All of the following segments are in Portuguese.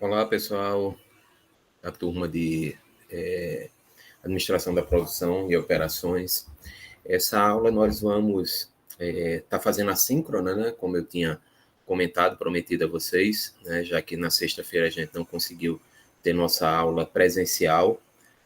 Olá, pessoal, a turma de Administração da Produção e Operações. Essa aula nós vamos estar fazendo assíncrona, né, como eu tinha comentado, prometido a vocês, né, já que na sexta-feira a gente não conseguiu ter nossa aula presencial,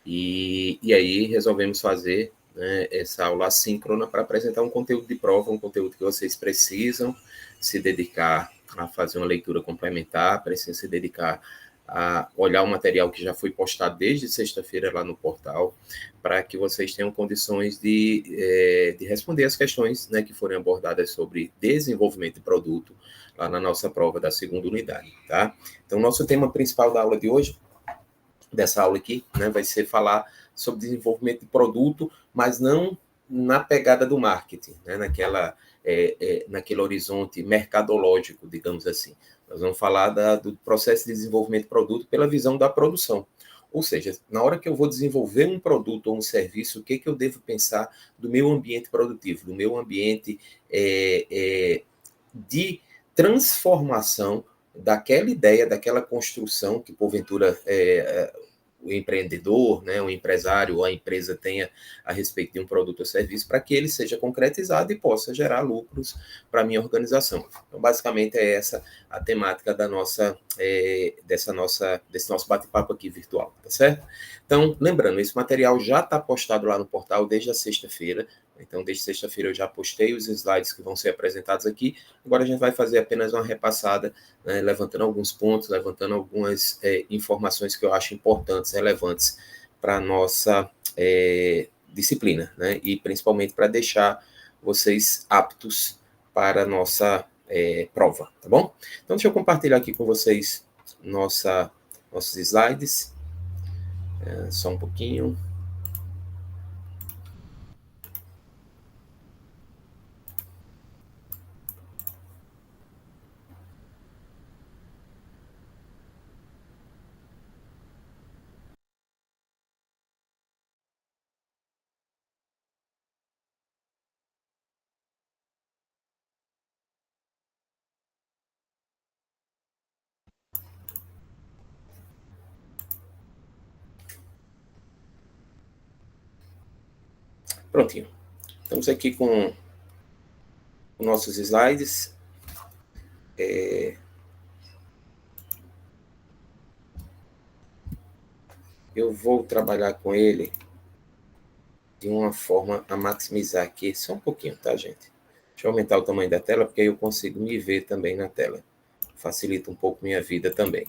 e aí resolvemos fazer, né, essa aula assíncrona para apresentar um conteúdo de prova, um conteúdo que vocês precisam se dedicar a fazer uma leitura complementar, precisam se dedicar a olhar o material que já foi postado desde sexta-feira lá no portal, para que vocês tenham condições de responder as questões, né, que forem abordadas sobre desenvolvimento de produto lá na nossa prova da segunda unidade, tá? Então, nosso tema principal da aula de hoje, dessa aula aqui, né, vai ser falar sobre desenvolvimento de produto, mas não na pegada do marketing, né, naquele horizonte mercadológico, digamos assim. Nós vamos falar do processo de desenvolvimento de produto pela visão da produção. Ou seja, na hora que eu vou desenvolver um produto ou um serviço, o que eu devo pensar do meu ambiente produtivo, do meu ambiente de transformação daquela ideia, daquela construção que, porventura, o empreendedor, né, o empresário ou a empresa tenha a respeito de um produto ou serviço, para que ele seja concretizado e possa gerar lucros para a minha organização. Então, basicamente, é essa a temática desse nosso bate-papo aqui virtual, tá certo? Então, lembrando, esse material já está postado lá no portal desde a sexta-feira. Então, desde sexta-feira eu já postei os slides que vão ser apresentados aqui. Agora a gente vai fazer apenas uma repassada, né, levantando alguns pontos, levantando algumas informações que eu acho importantes, relevantes para a nossa disciplina, né, e principalmente para deixar vocês aptos para a nossa prova, tá bom? Então, deixa eu compartilhar aqui com vocês nossos slides. Só um pouquinho. Prontinho. Estamos aqui com os nossos slides. Eu vou trabalhar com ele de uma forma a maximizar aqui, só um pouquinho, tá, gente? Deixa eu aumentar o tamanho da tela, porque aí eu consigo me ver também na tela. Facilita um pouco minha vida também.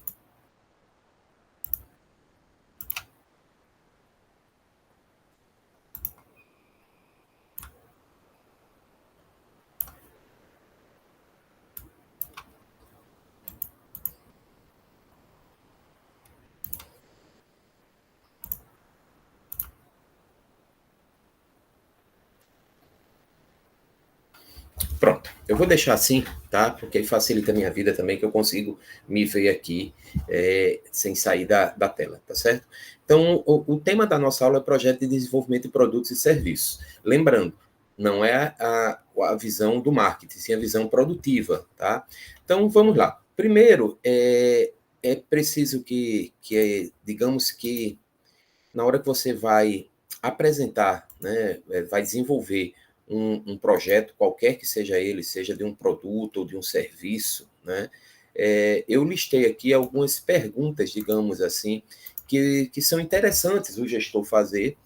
Pronto, eu vou deixar assim, tá? Porque facilita a minha vida também, que eu consigo me ver aqui sem sair da tela, tá certo? Então, o tema da nossa aula é projeto de desenvolvimento de produtos e serviços. Lembrando, não é a visão do marketing, sim a visão produtiva, tá? Então, vamos lá. Primeiro, é preciso digamos que, na hora que você vai apresentar, né, vai desenvolver um projeto, qualquer que seja ele, seja de um produto ou de um serviço, né, eu listei aqui algumas perguntas, digamos assim, que são interessantes o gestor fazer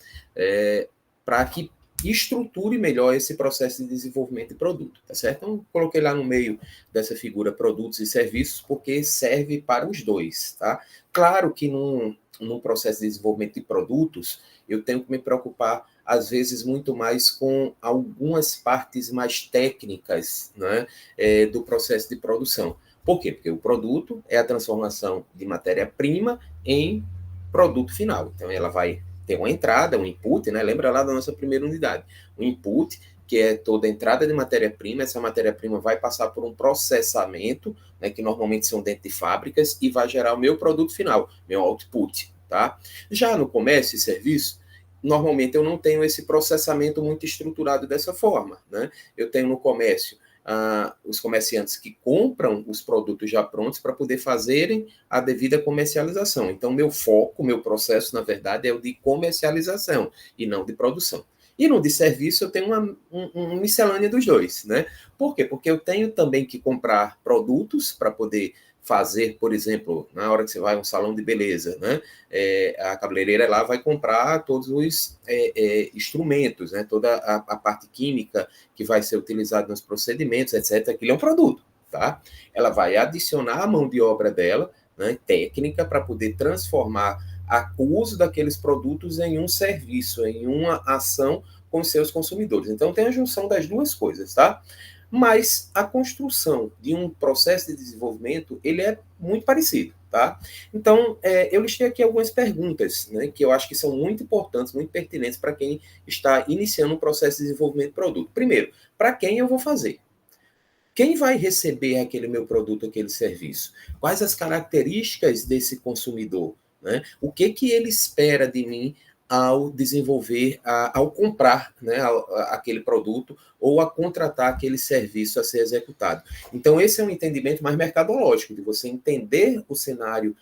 para que estruture melhor esse processo de desenvolvimento de produto, tá certo? Então, coloquei lá no meio dessa figura produtos e serviços, porque serve para os dois, tá? Claro que num processo de desenvolvimento de produtos, eu tenho que me preocupar, às vezes, muito mais com algumas partes mais técnicas, né, do processo de produção. Por quê? Porque o produto é a transformação de matéria-prima em produto final. Então, ela vai ter uma entrada, um input, né? Lembra lá da nossa primeira unidade. O input, que é toda a entrada de matéria-prima, essa matéria-prima vai passar por um processamento, né, que normalmente são dentro de fábricas, e vai gerar o meu produto final, meu output, tá? Já no comércio e serviço, normalmente eu não tenho esse processamento muito estruturado dessa forma, né? Eu tenho no comércio os comerciantes que compram os produtos já prontos para poder fazerem a devida comercialização. Então, meu foco, meu processo, na verdade, é o de comercialização e não de produção. E no de serviço eu tenho uma miscelânea dos dois, né? Por quê? Porque eu tenho também que comprar produtos para poder fazer, por exemplo, na hora que você vai a um salão de beleza, né? A cabeleireira lá vai comprar todos os instrumentos, né? Toda a parte química que vai ser utilizada nos procedimentos, etc. Aquilo é um produto, tá? Ela vai adicionar a mão de obra dela, né? Técnica, para poder transformar o uso daqueles produtos em um serviço, em uma ação com os seus consumidores. Então, tem a junção das duas coisas, tá? Mas a construção de um processo de desenvolvimento, ele é muito parecido, tá? Então, eu listei aqui algumas perguntas, né, que eu acho que são muito importantes, muito pertinentes para quem está iniciando um processo de desenvolvimento de produto. Primeiro, para quem eu vou fazer? Quem vai receber aquele meu produto, aquele serviço? Quais as características desse consumidor? Né? O que ele espera de mim ao desenvolver, ao comprar, né, aquele produto ou a contratar aquele serviço a ser executado. Então, esse é um entendimento mais mercadológico, de você entender o cenário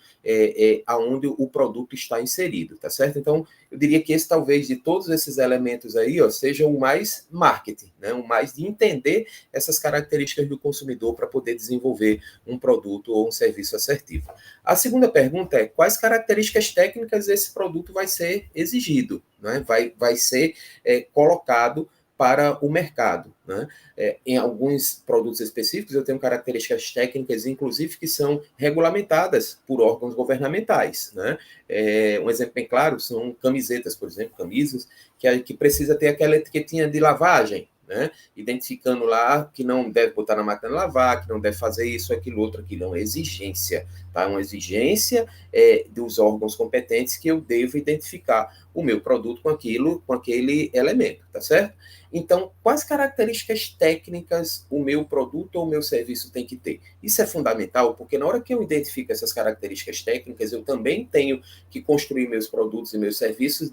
aonde o produto está inserido, tá certo? Então, eu diria que esse talvez de todos esses elementos aí, ó, seja o mais marketing, né, o mais de entender essas características do consumidor para poder desenvolver um produto ou um serviço assertivo. A segunda pergunta é: quais características técnicas esse produto vai ser exigido, né? vai ser colocado para o mercado, né? Em alguns produtos específicos, eu tenho características técnicas, inclusive, que são regulamentadas por órgãos governamentais, né? Um exemplo bem claro são camisetas, por exemplo, camisas, que precisa ter aquela etiquetinha de lavagem, né? Identificando lá que não deve botar na máquina de lavar, que não deve fazer isso, aquilo, outro, aquilo. É uma exigência, tá? Uma exigência dos órgãos competentes que eu devo identificar o meu produto com aquele elemento, tá certo? Então, quais características técnicas o meu produto ou o meu serviço tem que ter? Isso é fundamental, porque na hora que eu identifico essas características técnicas, eu também tenho que construir meus produtos e meus serviços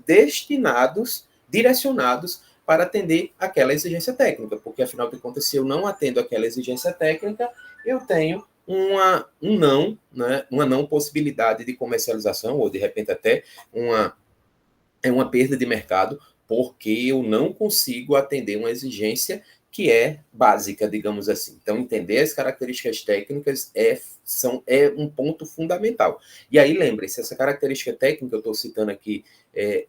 direcionados para atender aquela exigência técnica, porque afinal de contas, se eu não atendo aquela exigência técnica, eu tenho uma não possibilidade de comercialização, ou de repente até uma perda de mercado, porque eu não consigo atender uma exigência que é básica, digamos assim. Então, entender as características técnicas é um ponto fundamental. E aí, lembre-se, essa característica técnica, eu estou citando aqui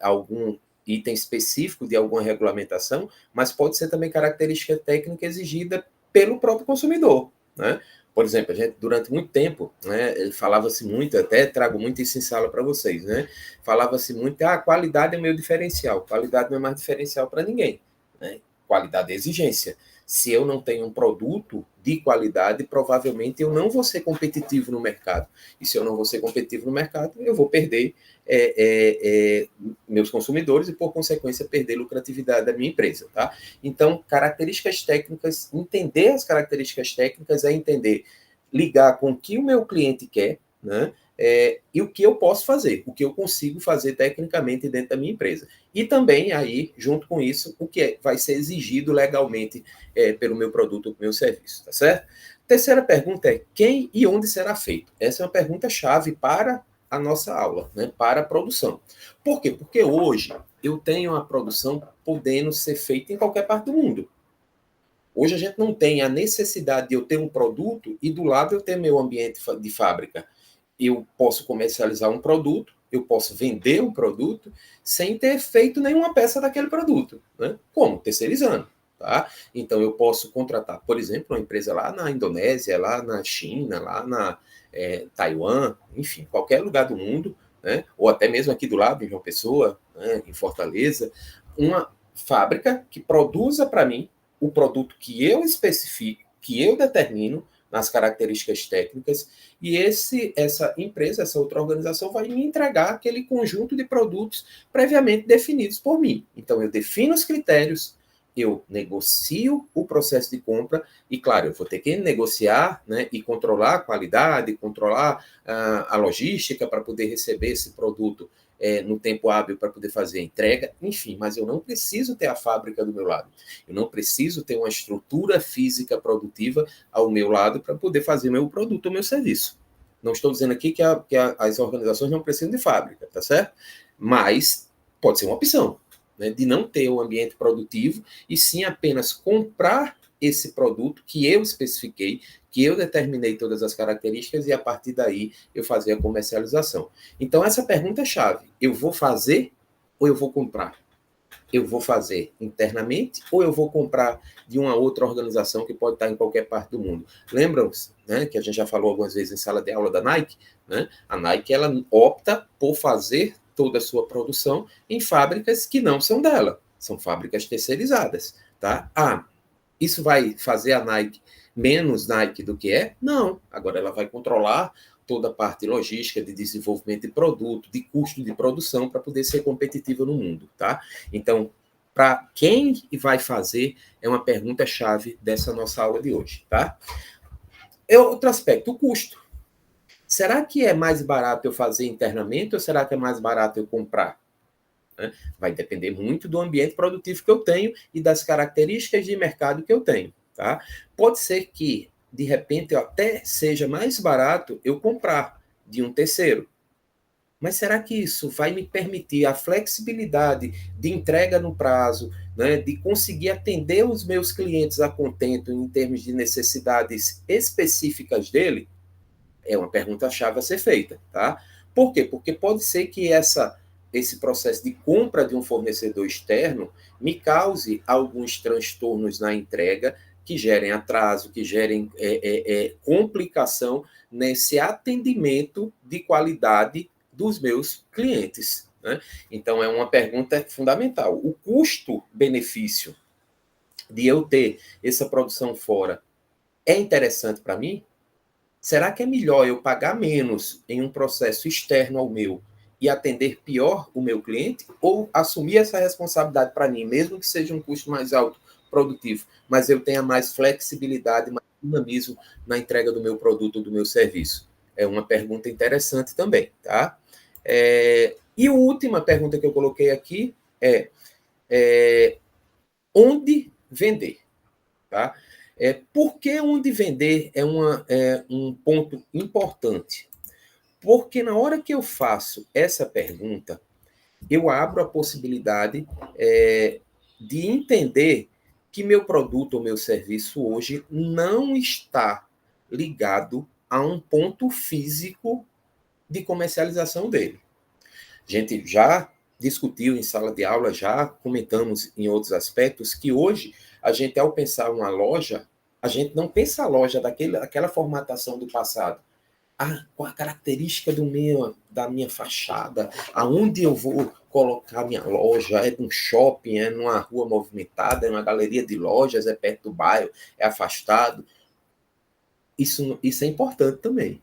algum item específico de alguma regulamentação, mas pode ser também característica técnica exigida pelo próprio consumidor, né? Por exemplo, a gente, durante muito tempo, né, falava-se muito, até trago muito isso em sala para vocês, né? Falava-se muito, qualidade é meu diferencial. Qualidade não é mais diferencial para ninguém, né? Qualidade é exigência. Se eu não tenho um produto de qualidade, provavelmente eu não vou ser competitivo no mercado. E se eu não vou ser competitivo no mercado, eu vou perder meus consumidores e, por consequência, perder a lucratividade da minha empresa, tá? Então, características técnicas, entender as características técnicas é entender, ligar com o que o meu cliente quer, né? E o que eu posso fazer, o que eu consigo fazer tecnicamente dentro da minha empresa. E também, aí, junto com isso, o que vai ser exigido legalmente pelo meu produto ou pelo meu serviço, tá certo? Terceira pergunta é: quem e onde será feito? Essa é uma pergunta-chave para a nossa aula, né, para a produção. Por quê? Porque hoje eu tenho a produção podendo ser feita em qualquer parte do mundo. Hoje a gente não tem a necessidade de eu ter um produto e do lado eu ter meu ambiente de fábrica. Eu posso comercializar um produto, eu posso vender um produto sem ter feito nenhuma peça daquele produto, né? Como? Terceirizando, tá? Então eu posso contratar, por exemplo, uma empresa lá na Indonésia, lá na China, lá na Taiwan, enfim, qualquer lugar do mundo, né? Ou até mesmo aqui do lado, em João Pessoa, né? Em Fortaleza, uma fábrica que produza para mim o produto que eu especifico, que eu determino nas características técnicas, e essa empresa, essa outra organização vai me entregar aquele conjunto de produtos previamente definidos por mim. Então, eu defino os critérios, eu negocio o processo de compra e, claro, eu vou ter que negociar, né, e controlar a qualidade, controlar a logística para poder receber esse produto no tempo hábil para poder fazer a entrega, enfim, mas eu não preciso ter a fábrica do meu lado. Eu não preciso ter uma estrutura física produtiva ao meu lado para poder fazer meu produto ou meu serviço. Não estou dizendo aqui que as organizações não precisam de fábrica, tá certo? Mas pode ser uma opção, né, de não ter um ambiente produtivo e sim apenas comprar esse produto que eu especifiquei, que eu determinei todas as características e a partir daí eu fazer a comercialização. Então essa pergunta é chave. Eu vou fazer ou eu vou comprar? Eu vou fazer internamente ou eu vou comprar de uma outra organização que pode estar em qualquer parte do mundo? Lembram-se, né, que a gente já falou algumas vezes em sala de aula da Nike, né? A Nike ela opta por fazer toda a sua produção em fábricas que não são dela, são fábricas terceirizadas, tá? Isso vai fazer a Nike menos Nike do que é? Não. Agora ela vai controlar toda a parte logística de desenvolvimento de produto, de custo de produção para poder ser competitiva no mundo, tá? Então, para quem vai fazer é uma pergunta chave dessa nossa aula de hoje, tá? Outro aspecto, o custo. Será que é mais barato eu fazer internamente ou será que é mais barato eu comprar? Vai depender muito do ambiente produtivo que eu tenho e das características de mercado que eu tenho, tá? Pode ser que, de repente, até seja mais barato eu comprar de um terceiro. Mas será que isso vai me permitir a flexibilidade de entrega no prazo, né, de conseguir atender os meus clientes a contento em termos de necessidades específicas dele? É uma pergunta-chave a ser feita, tá? Por quê? Porque pode ser que esse processo de compra de um fornecedor externo me cause alguns transtornos na entrega que gerem atraso, que gerem complicação nesse atendimento de qualidade dos meus clientes, né? Então, é uma pergunta fundamental. O custo-benefício de eu ter essa produção fora é interessante para mim? Será que é melhor eu pagar menos em um processo externo ao meu e atender pior o meu cliente? Ou assumir essa responsabilidade para mim, mesmo que seja um custo mais alto, produtivo, mas eu tenha mais flexibilidade, mais dinamismo na entrega do meu produto ou do meu serviço? É uma pergunta interessante também, tá? E a última pergunta que eu coloquei aqui é onde vender? Tá? Por que onde vender é um ponto importante? Porque na hora que eu faço essa pergunta, eu abro a possibilidade de entender que meu produto ou meu serviço hoje não está ligado a um ponto físico de comercialização dele. A gente já discutiu em sala de aula, já comentamos em outros aspectos, que hoje a gente, ao pensar uma loja, a gente não pensa a loja daquela formatação do passado. Qual a característica da minha fachada? Aonde eu vou colocar minha loja? É num shopping? É numa rua movimentada? É numa galeria de lojas? É perto do bairro? É afastado? Isso é importante também,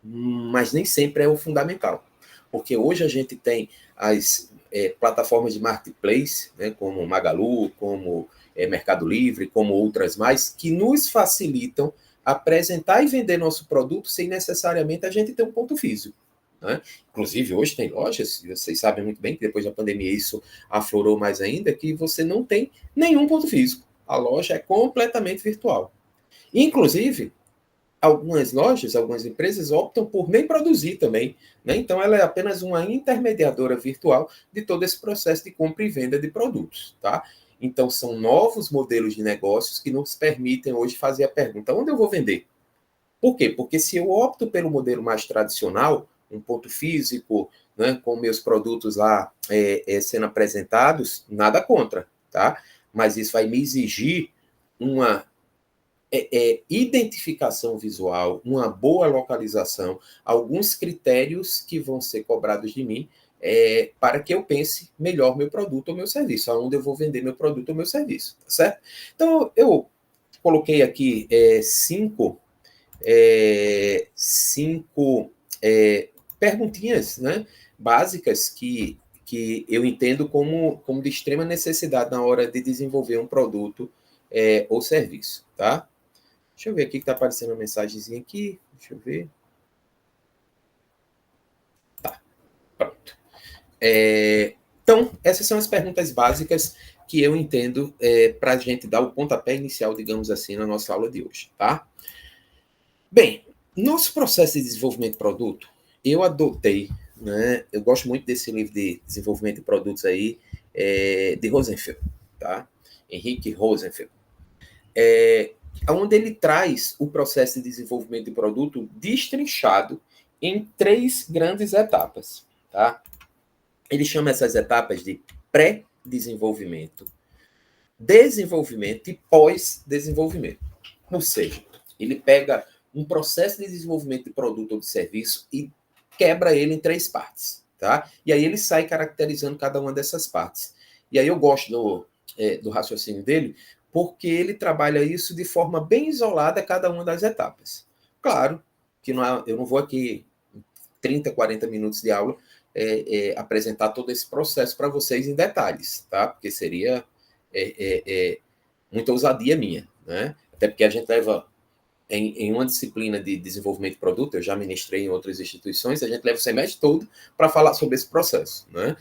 mas nem sempre é o fundamental. Porque hoje a gente tem as plataformas de marketplace, né, como Magalu, como Mercado Livre, como outras mais, que nos facilitam apresentar e vender nosso produto sem necessariamente a gente ter um ponto físico. Né? Inclusive, hoje tem lojas, vocês sabem muito bem que depois da pandemia isso aflorou mais ainda, que você não tem nenhum ponto físico. A loja é completamente virtual. Inclusive, algumas lojas, algumas empresas optam por nem produzir também, né? Então ela é apenas uma intermediadora virtual de todo esse processo de compra e venda de produtos, tá? Então são novos modelos de negócios que nos permitem hoje fazer a pergunta: onde eu vou vender? Por quê? Porque se eu opto pelo modelo mais tradicional, um ponto físico, né, com meus produtos lá sendo apresentados, nada contra, tá? Mas isso vai me exigir uma identificação visual, uma boa localização, alguns critérios que vão ser cobrados de mim para que eu pense melhor meu produto ou meu serviço, aonde eu vou vender meu produto ou meu serviço, tá certo? Então, eu coloquei aqui cinco perguntinhas, né, básicas que que eu entendo como de extrema necessidade na hora de desenvolver um produto ou serviço, tá? Deixa eu ver aqui que está aparecendo uma mensagenzinha aqui. Deixa eu ver. Tá, pronto. Então, essas são as perguntas básicas que eu entendo para a gente dar o pontapé inicial, digamos assim, na nossa aula de hoje, tá? Bem, nosso processo de desenvolvimento de produto, eu adotei, né? Eu gosto muito desse livro de desenvolvimento de produtos aí, de Rosenfeld, tá? Henrique Rosenfeld. Onde ele traz o processo de desenvolvimento de produto destrinchado em 3 grandes etapas, tá? Ele chama essas etapas de pré-desenvolvimento, desenvolvimento e pós-desenvolvimento. Ou seja, ele pega um processo de desenvolvimento de produto ou de serviço e quebra ele em 3 partes, tá? E aí ele sai caracterizando cada uma dessas partes. E aí eu gosto do raciocínio dele, porque ele trabalha isso de forma bem isolada a cada uma das etapas. Claro que eu não vou aqui 30, 40 minutos de aula apresentar todo esse processo para vocês em detalhes, tá? Porque seria muita ousadia minha, né? Até porque a gente leva em uma disciplina de desenvolvimento de produto, eu já ministrei em outras instituições, a gente leva o semestre todo para falar sobre esse processo, né?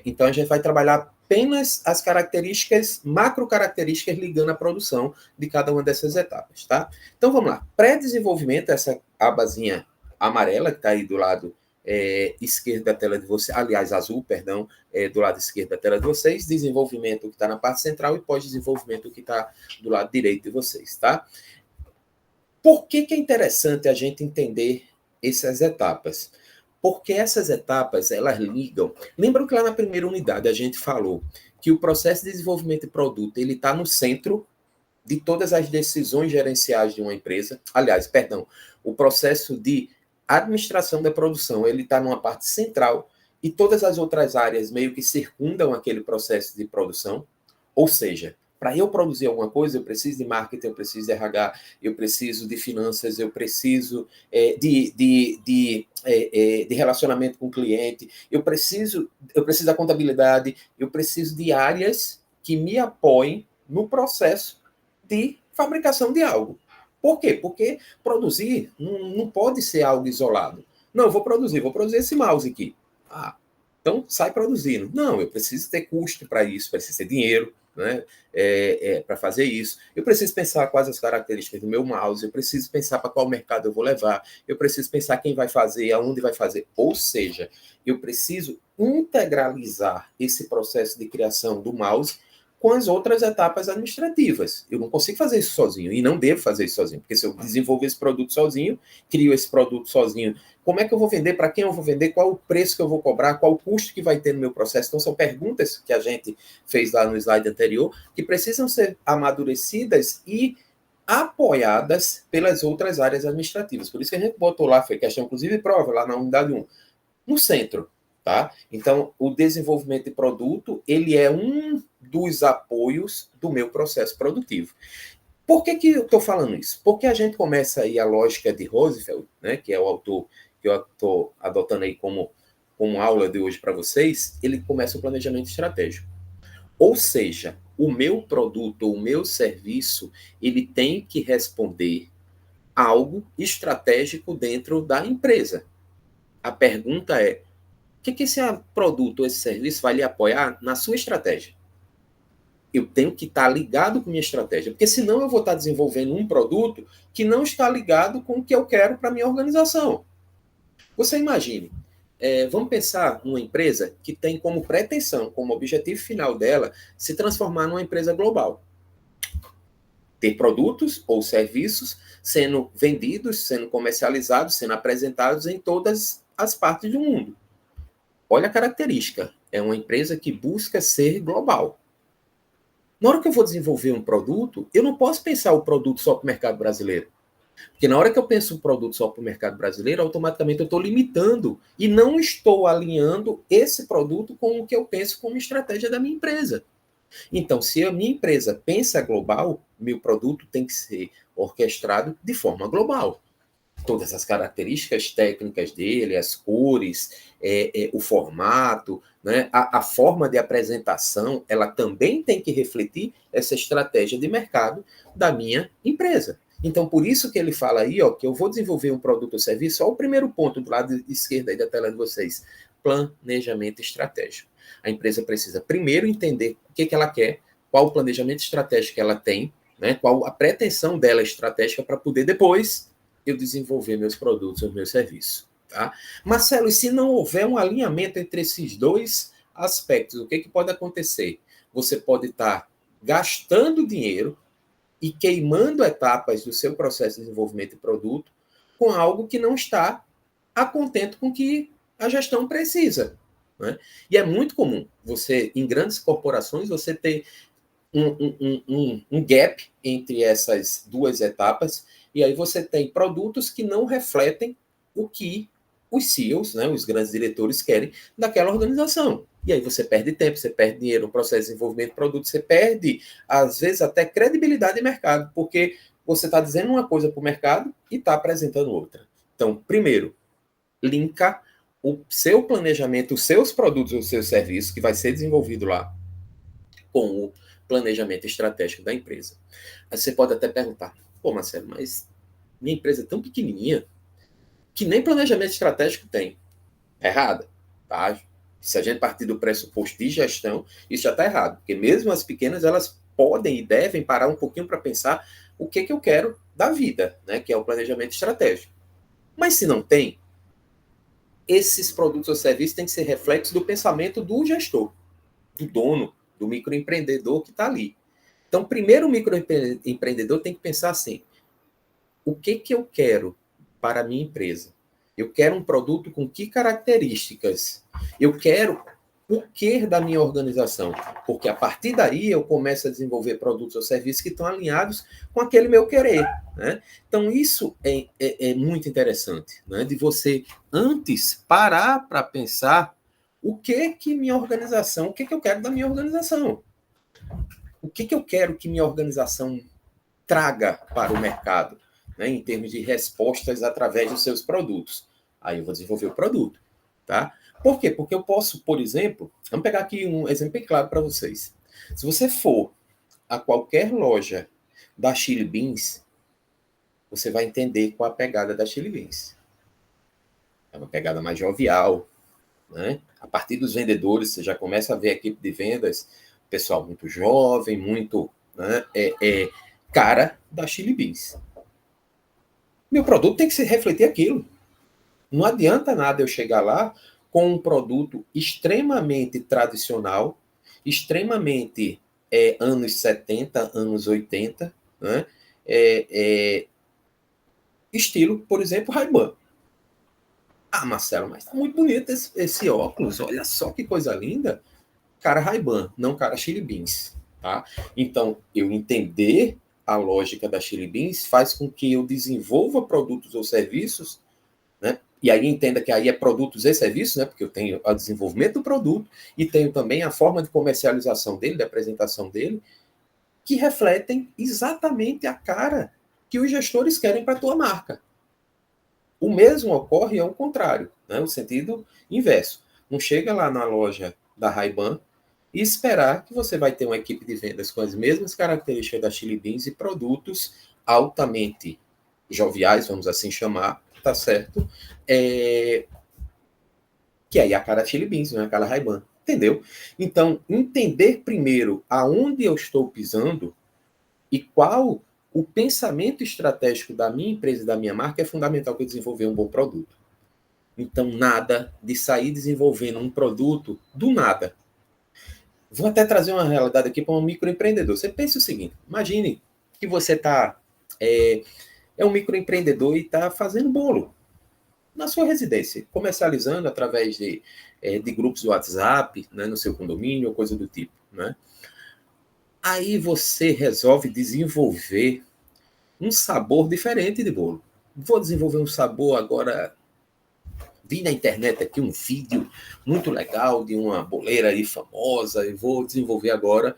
Então a gente vai trabalhar apenas as características, macro características ligando a produção de cada uma dessas etapas, tá? Então vamos lá. Pré-desenvolvimento, essa abazinha amarela que está aí do lado esquerdo da tela de vocês, aliás, azul, perdão, do lado esquerdo da tela de vocês, desenvolvimento que está na parte central e pós-desenvolvimento que está do lado direito de vocês, tá? Por que é interessante a gente entender essas etapas? Porque essas etapas, elas ligam... Lembram que lá na primeira unidade a gente falou que o processo de desenvolvimento de produto ele está no centro de todas as decisões gerenciais de uma empresa. Aliás, perdão, o processo de administração da produção, ele está numa parte central e todas as outras áreas meio que circundam aquele processo de produção. Ou seja, para eu produzir alguma coisa, eu preciso de marketing, eu preciso de RH, eu preciso de finanças, eu preciso de relacionamento com o cliente, eu preciso da contabilidade, eu preciso de áreas que me apoiem no processo de fabricação de algo. Por quê? Porque produzir não pode ser algo isolado. Não, eu vou produzir esse mouse aqui. Então sai produzindo. Não, eu preciso ter custo para isso, preciso ter dinheiro, né, para fazer isso. Eu preciso pensar quais as características do meu mouse, eu preciso pensar para qual mercado eu vou levar, eu preciso pensar quem vai fazer, aonde vai fazer. Ou seja, eu preciso integralizar esse processo de criação do mouse com as outras etapas administrativas. Eu não consigo fazer isso sozinho e não devo fazer isso sozinho, porque se eu desenvolver esse produto sozinho, crio esse produto sozinho, como é que eu vou vender, para quem eu vou vender, qual o preço que eu vou cobrar, qual o custo que vai ter no meu processo. Então, são perguntas que a gente fez lá no slide anterior, que precisam ser amadurecidas e apoiadas pelas outras áreas administrativas. Por isso que a gente botou lá, foi questão, inclusive, de prova, lá na unidade 1, no centro. Tá? Então, o desenvolvimento de produto, ele é um dos apoios do meu processo produtivo. Por que eu estou falando isso? Porque a gente começa aí a lógica de Roosevelt, né, que é o autor que eu estou adotando aí como aula de hoje para vocês, ele começa o planejamento estratégico. Ou seja, o meu produto ou o meu serviço, ele tem que responder algo estratégico dentro da empresa. A pergunta é, o que esse produto ou esse serviço vai lhe apoiar na sua estratégia? Eu tenho que estar ligado com minha estratégia, porque senão eu vou estar desenvolvendo um produto que não está ligado com o que eu quero para a minha organização. Você imagine, vamos pensar numa empresa que tem como pretensão, como objetivo final dela, se transformar numa empresa global. Ter produtos ou serviços sendo vendidos, sendo comercializados, sendo apresentados em todas as partes do mundo. Olha a característica, é uma empresa que busca ser global. Na hora que eu vou desenvolver um produto, eu não posso pensar o produto só para o mercado brasileiro. Porque na hora que eu penso um produto só para o mercado brasileiro, automaticamente eu estou limitando e não estou alinhando esse produto com o que eu penso como estratégia da minha empresa. Então, se a minha empresa pensa global, meu produto tem que ser orquestrado de forma global. todas as características técnicas dele, as cores, o formato, né? A forma de apresentação, ela também tem que refletir essa estratégia de mercado da minha empresa. Então, por isso que ele fala aí, ó, que eu vou desenvolver um produto ou serviço, ó, o primeiro ponto do lado esquerdo aí da tela de vocês, planejamento estratégico. A empresa precisa primeiro entender o que ela quer, qual o planejamento estratégico que ela tem, né, qual a pretensão dela estratégica para poder depois eu desenvolver meus produtos ou meus serviços. Tá? Marcelo, e se não houver um alinhamento entre esses dois aspectos, o que pode acontecer? Você pode estar gastando dinheiro e queimando etapas do seu processo de desenvolvimento de produto com algo que não está a contento com o que a gestão precisa. Né? E é muito comum você, em grandes corporações, você ter um gap entre essas duas etapas, e aí você tem produtos que não refletem o que os CEOs, né, os grandes diretores, querem daquela organização. E aí você perde tempo, você perde dinheiro no processo de desenvolvimento de produto, você perde, às vezes, até credibilidade de mercado, porque você está dizendo uma coisa para o mercado e está apresentando outra. Então, primeiro, linka o seu planejamento, os seus produtos ou os seus serviços, que vai ser desenvolvido lá, com o planejamento estratégico da empresa. Aí você pode até perguntar, pô, Marcelo, mas minha empresa é tão pequenininha que nem planejamento estratégico tem. É errado, tá? Se a gente partir do pressuposto de gestão, isso já está errado, porque mesmo as pequenas, elas podem e devem parar um pouquinho para pensar o que eu quero da vida, né? Que é o planejamento estratégico. Mas se não tem, esses produtos ou serviços têm que ser reflexos do pensamento do gestor, do dono, do microempreendedor que está ali. Então, primeiro o microempreendedor tem que pensar assim, o que eu quero para a minha empresa? Eu quero um produto com que características? Eu quero o que da minha organização? Porque a partir daí eu começo a desenvolver produtos ou serviços que estão alinhados com aquele meu querer. Né? Então, isso é muito interessante, né? De você, antes, parar para pensar o que minha organização, o que eu quero da minha organização. O que eu quero que minha organização traga para o mercado, né, em termos de respostas através dos seus produtos. Aí eu vou desenvolver o produto. Tá? Por quê? Porque eu posso, por exemplo, vamos pegar aqui um exemplo bem claro para vocês. Se você for a qualquer loja da Chili Beans, você vai entender qual a pegada da Chili Beans. É uma pegada mais jovial. Né? A partir dos vendedores, você já começa a ver a equipe de vendas, pessoal muito jovem, muito... Né, cara da Chili Beans. Meu produto tem que se refletir aquilo. Não adianta nada eu chegar lá com um produto extremamente tradicional, extremamente anos 70, anos 80, né? Estilo, por exemplo, Ray-Ban. Ah, Marcelo, mas tá muito bonito esse óculos, olha só que coisa linda. Cara Ray-Ban, não cara Chili Beans. Tá? Então, eu entender a lógica da Chili Beans faz com que eu desenvolva produtos ou serviços, né? E aí entenda que aí é produtos e serviços, né? Porque eu tenho o desenvolvimento do produto e tenho também a forma de comercialização dele, de apresentação dele, que refletem exatamente a cara que os gestores querem para a tua marca. O mesmo ocorre ao contrário, né? No sentido inverso. Não chega lá na loja da Ray-Ban e esperar que você vai ter uma equipe de vendas com as mesmas características da Chili Beans e produtos altamente joviais, vamos assim chamar, tá certo? Que aí é a cara Chili Beans, não é a cara Ray-Ban, entendeu? Então, entender primeiro aonde eu estou pisando e qual o pensamento estratégico da minha empresa e da minha marca é fundamental para desenvolver um bom produto. Então, nada de sair desenvolvendo um produto do nada. Vou até trazer uma realidade aqui para um microempreendedor. Você pensa o seguinte, imagine que você é um microempreendedor e está fazendo bolo na sua residência, comercializando através de grupos de WhatsApp, né, no seu condomínio ou coisa do tipo. Né? Aí você resolve desenvolver um sabor diferente de bolo. Vou desenvolver um sabor agora. Vi na internet aqui um vídeo muito legal de uma boleira aí famosa e vou desenvolver agora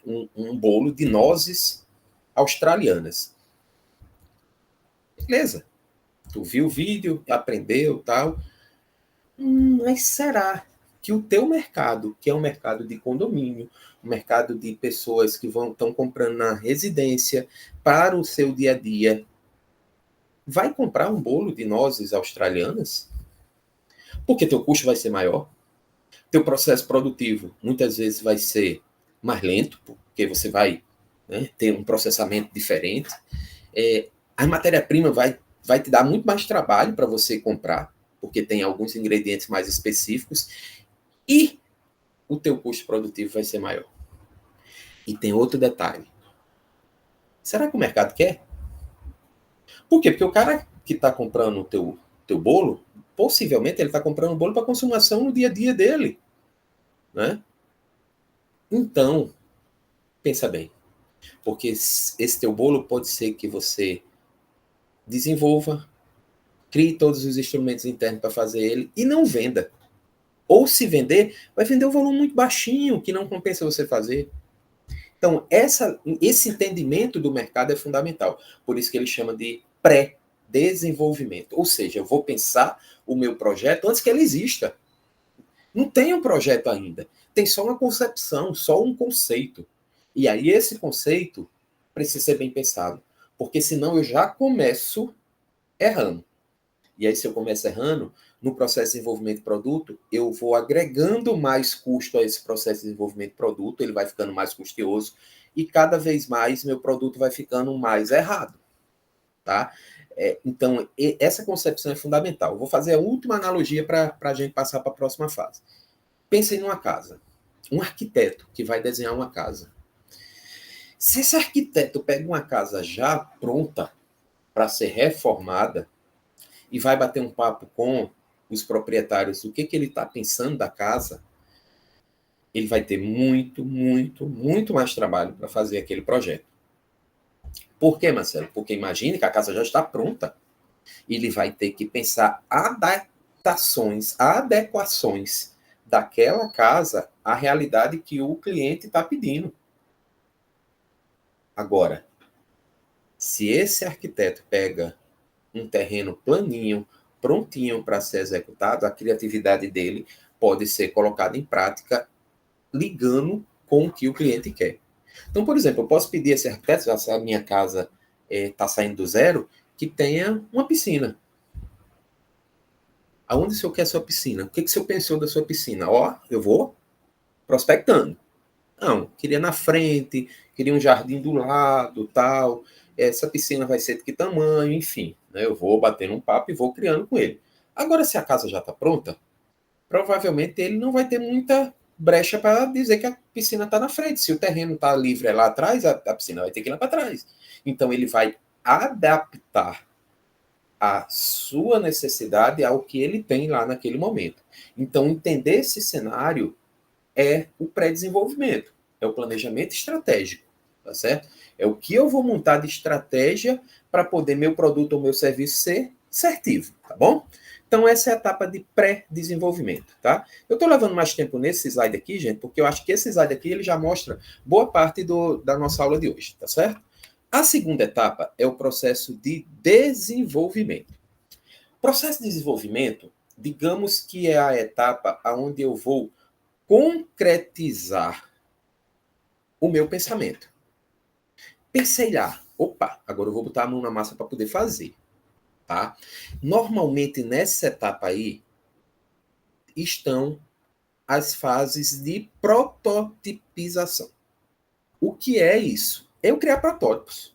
um bolo de nozes australianas. Beleza. Tu viu o vídeo, aprendeu, tal. Mas será que o teu mercado, que é um mercado de condomínio, um mercado de pessoas que estão comprando na residência para o seu dia a dia, vai comprar um bolo de nozes australianas? Porque teu custo vai ser maior, teu processo produtivo muitas vezes vai ser mais lento, porque você vai, né, ter um processamento diferente. A matéria-prima vai te dar muito mais trabalho para você comprar, porque tem alguns ingredientes mais específicos, e o teu custo produtivo vai ser maior. E tem outro detalhe. Será que o mercado quer? Por quê? Porque o cara que está comprando o teu bolo, possivelmente ele está comprando o bolo para consumação no dia a dia dele. Né? Então, pensa bem. Porque esse teu bolo pode ser que você desenvolva, crie todos os instrumentos internos para fazer ele e não venda. Ou se vender, vai vender um volume muito baixinho, que não compensa você fazer. Então, esse entendimento do mercado é fundamental. Por isso que ele chama de pré-desenvolvimento. Ou seja, eu vou pensar o meu projeto antes que ele exista. Não tem um projeto ainda. Tem só uma concepção, só um conceito. E aí esse conceito precisa ser bem pensado. Porque senão eu já começo errando. E aí, se eu começo errando, no processo de desenvolvimento de produto, eu vou agregando mais custo a esse processo de desenvolvimento de produto, ele vai ficando mais custoso, e cada vez mais meu produto vai ficando mais errado. Tá? Então, essa concepção é fundamental. Eu vou fazer a última analogia para a gente passar para a próxima fase. Pensem numa casa. Um arquiteto que vai desenhar uma casa. Se esse arquiteto pega uma casa já pronta para ser reformada, e vai bater um papo com os proprietários do que ele está pensando da casa, ele vai ter muito, muito, muito mais trabalho para fazer aquele projeto. Por quê, Marcelo? Porque imagine que a casa já está pronta. Ele vai ter que pensar adaptações, adequações daquela casa à realidade que o cliente está pedindo. Agora, se esse arquiteto pega um terreno planinho, prontinho para ser executado, a criatividade dele pode ser colocada em prática ligando com o que o cliente quer. Então, por exemplo, eu posso pedir a esse arquiteto, se a minha casa está saindo do zero, que tenha uma piscina. Aonde o senhor quer a sua piscina? O que o senhor pensou da sua piscina? Eu vou prospectando. Não, queria na frente, queria um jardim do lado, tal. Essa piscina vai ser de que tamanho, enfim. Né? Eu vou batendo um papo e vou criando com ele. Agora, se a casa já está pronta, provavelmente ele não vai ter muita brecha para dizer que a piscina está na frente. Se o terreno está livre lá atrás, a piscina vai ter que ir lá para trás. Então, ele vai adaptar a sua necessidade ao que ele tem lá naquele momento. Então, entender esse cenário é o pré-desenvolvimento, é o planejamento estratégico, tá certo? É o que eu vou montar de estratégia para poder meu produto ou meu serviço ser assertivo, tá bom? Então, essa é a etapa de pré-desenvolvimento, tá? Eu estou levando mais tempo nesse slide aqui, gente, porque eu acho que esse slide aqui ele já mostra boa parte da nossa aula de hoje, tá certo? A segunda etapa é o processo de desenvolvimento. O processo de desenvolvimento, digamos que é a etapa onde eu vou concretizar o meu pensamento. Pensei lá, opa, agora eu vou botar a mão na massa para poder fazer. Tá? Normalmente, nessa etapa aí, estão as fases de prototipização. O que é isso? É eu criar protótipos.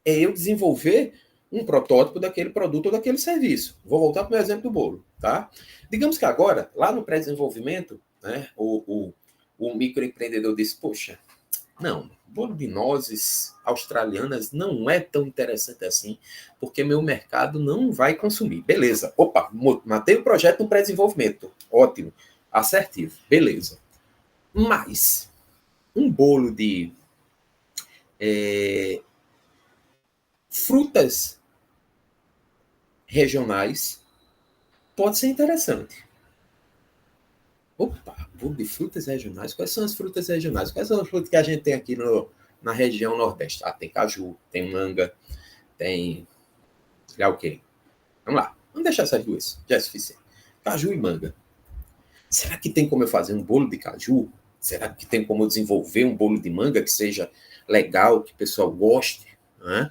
É eu desenvolver um protótipo daquele produto ou daquele serviço. Vou voltar para o meu exemplo do bolo. Tá? Digamos que agora, lá no pré-desenvolvimento, né, o microempreendedor disse, poxa, não, bolo de nozes australianas não é tão interessante assim, porque meu mercado não vai consumir. Beleza, opa, matei o projeto no pré-desenvolvimento. Ótimo, assertivo, beleza. Mas um bolo de frutas regionais pode ser interessante. Opa, bolo de frutas regionais. Quais são as frutas regionais? Quais são as frutas que a gente tem aqui na região Nordeste? Ah, tem caju, tem manga, tem Já ok. Vamos lá. Vamos deixar essas duas. Já é suficiente. Caju e manga. Será que tem como eu fazer um bolo de caju? Será que tem como eu desenvolver um bolo de manga que seja legal, que o pessoal goste? Né?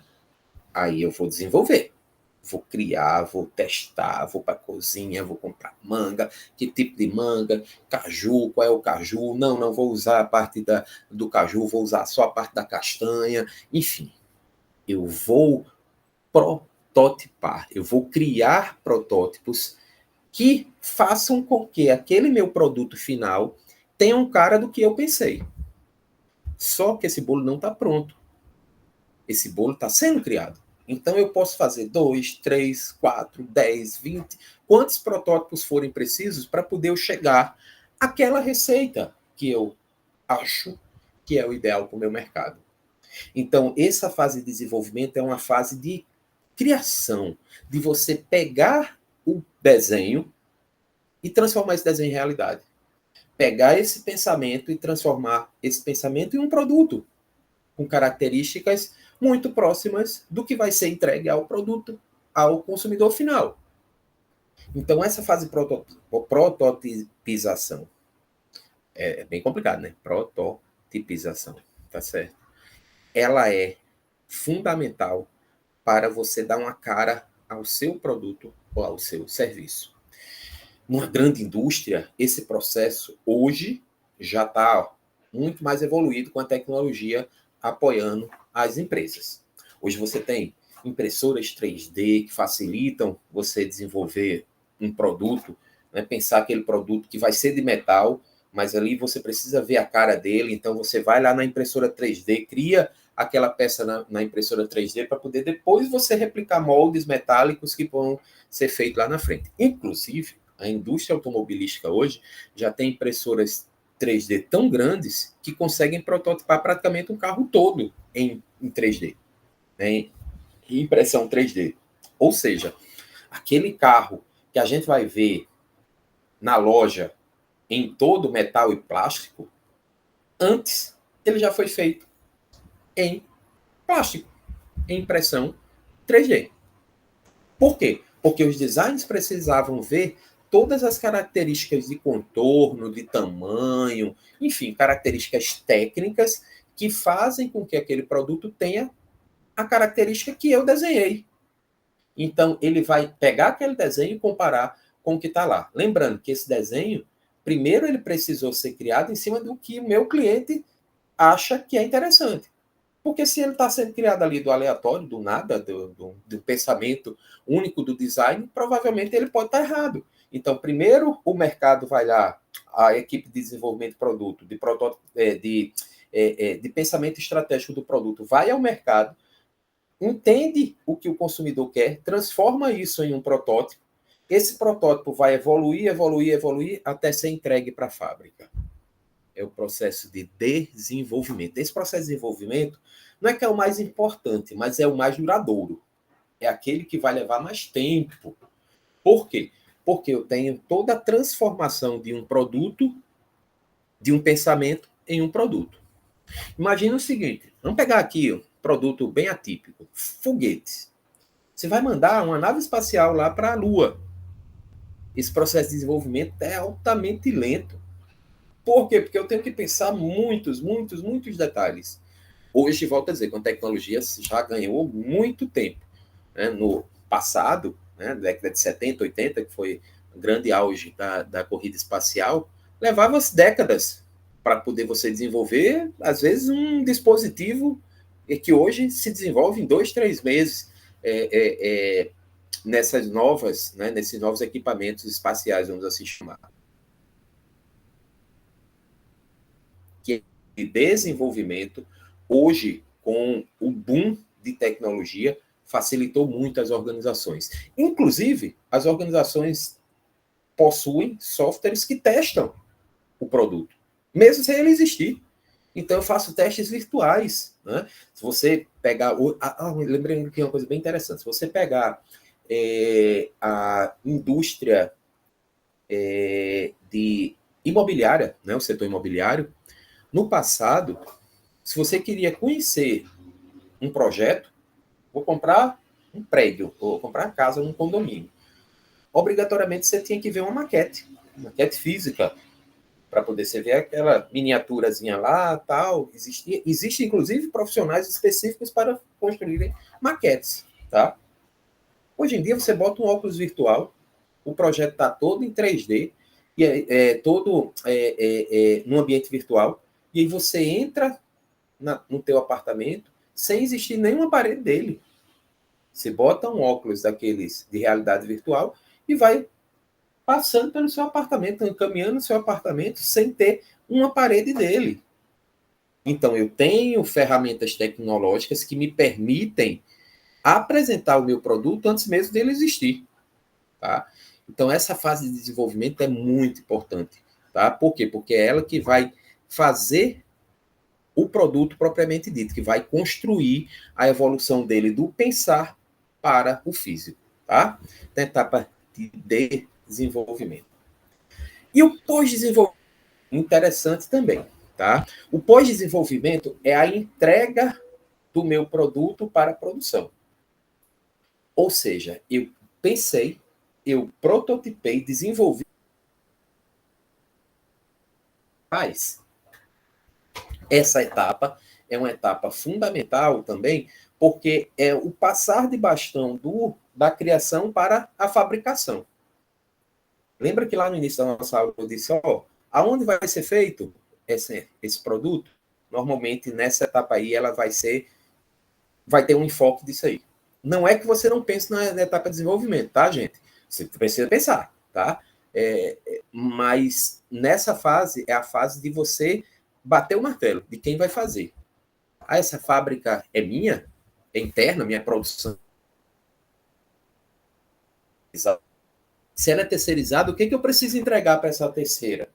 Aí eu vou desenvolver. Vou criar, vou testar, vou para a cozinha, vou comprar manga, que tipo de manga, caju, qual é o caju? Não vou usar a parte do caju, vou usar só a parte da castanha. Enfim, eu vou prototipar, eu vou criar protótipos que façam com que aquele meu produto final tenha um cara do que eu pensei. Só que esse bolo não está pronto. Esse bolo está sendo criado. Então eu posso fazer 2, 3, 4, 10, 20, quantos protótipos forem precisos para poder eu chegar àquela receita que eu acho que é o ideal para o meu mercado. Então, essa fase de desenvolvimento é uma fase de criação, de você pegar o desenho e transformar esse desenho em realidade. Pegar esse pensamento e transformar esse pensamento em um produto com características muito próximas do que vai ser entregue ao produto, ao consumidor final. Então, essa fase de prototipização é bem complicado, né? Prototipização, tá certo? Ela é fundamental para você dar uma cara ao seu produto ou ao seu serviço. Numa grande indústria, esse processo hoje já está muito mais evoluído com a tecnologia apoiando as empresas. Hoje você tem impressoras 3D que facilitam você desenvolver um produto, né? Pensar aquele produto que vai ser de metal, mas ali você precisa ver a cara dele, então você vai lá na impressora 3D, cria aquela peça na impressora 3D para poder depois você replicar moldes metálicos que vão ser feitos lá na frente. Inclusive, a indústria automobilística hoje já tem impressoras 3D tão grandes que conseguem prototipar praticamente um carro todo em 3D, né? Em impressão 3D. Ou seja, aquele carro que a gente vai ver na loja em todo metal e plástico, antes ele já foi feito em plástico, em impressão 3D. Por quê? Porque os designers precisavam ver todas as características de contorno, de tamanho, enfim, características técnicas que fazem com que aquele produto tenha a característica que eu desenhei. Então, ele vai pegar aquele desenho e comparar com o que está lá. Lembrando que esse desenho, primeiro ele precisou ser criado em cima do que o meu cliente acha que é interessante. Porque se ele está sendo criado ali do aleatório, do nada, do pensamento único do design, provavelmente ele pode estar errado. Então, primeiro o mercado vai lá, a equipe de desenvolvimento de produto, de pensamento estratégico do produto, vai ao mercado, entende o que o consumidor quer, transforma isso em um protótipo. Esse protótipo vai evoluir, evoluir, evoluir, até ser entregue para a fábrica. É o processo de desenvolvimento. Esse processo de desenvolvimento não é que é o mais importante, mas é o mais duradouro. É aquele que vai levar mais tempo. Por quê? Porque eu tenho toda a transformação de um produto, de um pensamento, em um produto. Imagina o seguinte, vamos pegar aqui um produto bem atípico, foguetes. Você vai mandar uma nave espacial lá para a Lua. Esse processo de desenvolvimento é altamente lento. Por quê? Porque eu tenho que pensar muitos detalhes. Hoje, volto a dizer, com a tecnologia já ganhou muito tempo. Né? No passado, né, década de 70, 80, que foi o grande auge da corrida espacial, levava-se décadas para poder você desenvolver, às vezes, um dispositivo que hoje se desenvolve em 2, 3 meses nessas novas, né, nesses novos equipamentos espaciais, vamos assim chamar. Que de desenvolvimento, hoje, com o boom de tecnologia, facilitou muito as organizações. Inclusive, as organizações possuem softwares que testam o produto, mesmo sem ele existir. Então, eu faço testes virtuais. Né? Se você pegar... lembrei que é uma coisa bem interessante. Se você pegar a indústria de imobiliária, né, o setor imobiliário, no passado, se você queria conhecer um projeto, vou comprar um prédio, ou comprar casa num condomínio, obrigatoriamente você tinha que ver uma maquete física, para poder você ver aquela miniaturazinha lá, tal. Existe, inclusive, profissionais específicos para construírem maquetes, tá? Hoje em dia, você bota um óculos virtual, o projeto está todo em 3D, e todo no ambiente virtual, e aí você entra no teu apartamento sem existir nenhuma parede dele. Você bota um óculos daqueles de realidade virtual e vai passando pelo seu apartamento, encaminhando o seu apartamento sem ter uma parede dele. Então, eu tenho ferramentas tecnológicas que me permitem apresentar o meu produto antes mesmo dele existir. Tá? Então, essa fase de desenvolvimento é muito importante. Tá? Por quê? Porque é ela que vai fazer o produto propriamente dito, que vai construir a evolução dele do pensar para o físico. Tá? Então, etapa de desenvolvimento. E o pós-desenvolvimento, interessante também. Tá? O pós-desenvolvimento é a entrega do meu produto para a produção. Ou seja, eu pensei, eu prototipei, desenvolvi. Mas essa etapa é uma etapa fundamental também, porque é o passar de bastão da criação para a fabricação. Lembra que lá no início da nossa aula eu disse, aonde vai ser feito esse produto? Normalmente, nessa etapa aí, ela vai ter um enfoque disso aí. Não é que você não pense na etapa de desenvolvimento, tá, gente? Você precisa pensar, tá? Mas nessa fase é a fase de você bater o martelo de quem vai fazer. Essa fábrica é minha? É interna, minha produção? Se ela é terceirizada, o que eu preciso entregar para essa terceira?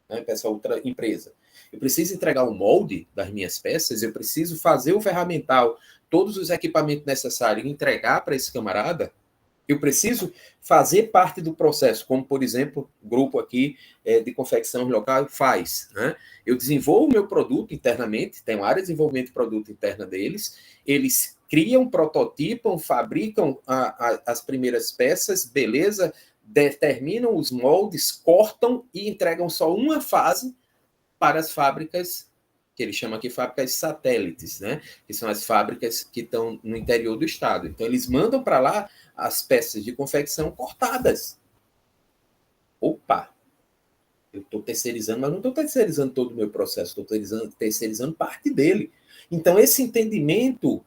Né, para essa outra empresa? Eu preciso entregar o molde das minhas peças, eu preciso fazer o ferramental, todos os equipamentos necessários e entregar para esse camarada. Eu preciso fazer parte do processo, como, por exemplo, o grupo aqui de confecção local faz. Né? Eu desenvolvo o meu produto internamente, tem uma área de desenvolvimento de produto interna deles, eles criam, prototipam, fabricam as primeiras peças, beleza, determinam os moldes, cortam e entregam só uma fase para as fábricas, que ele chama aqui fábricas satélites, né? Que são as fábricas que estão no interior do estado. Então, eles mandam para lá as peças de confecção cortadas. Opa! Eu estou terceirizando, mas não estou terceirizando todo o meu processo, estou terceirizando parte dele. Então, esse entendimento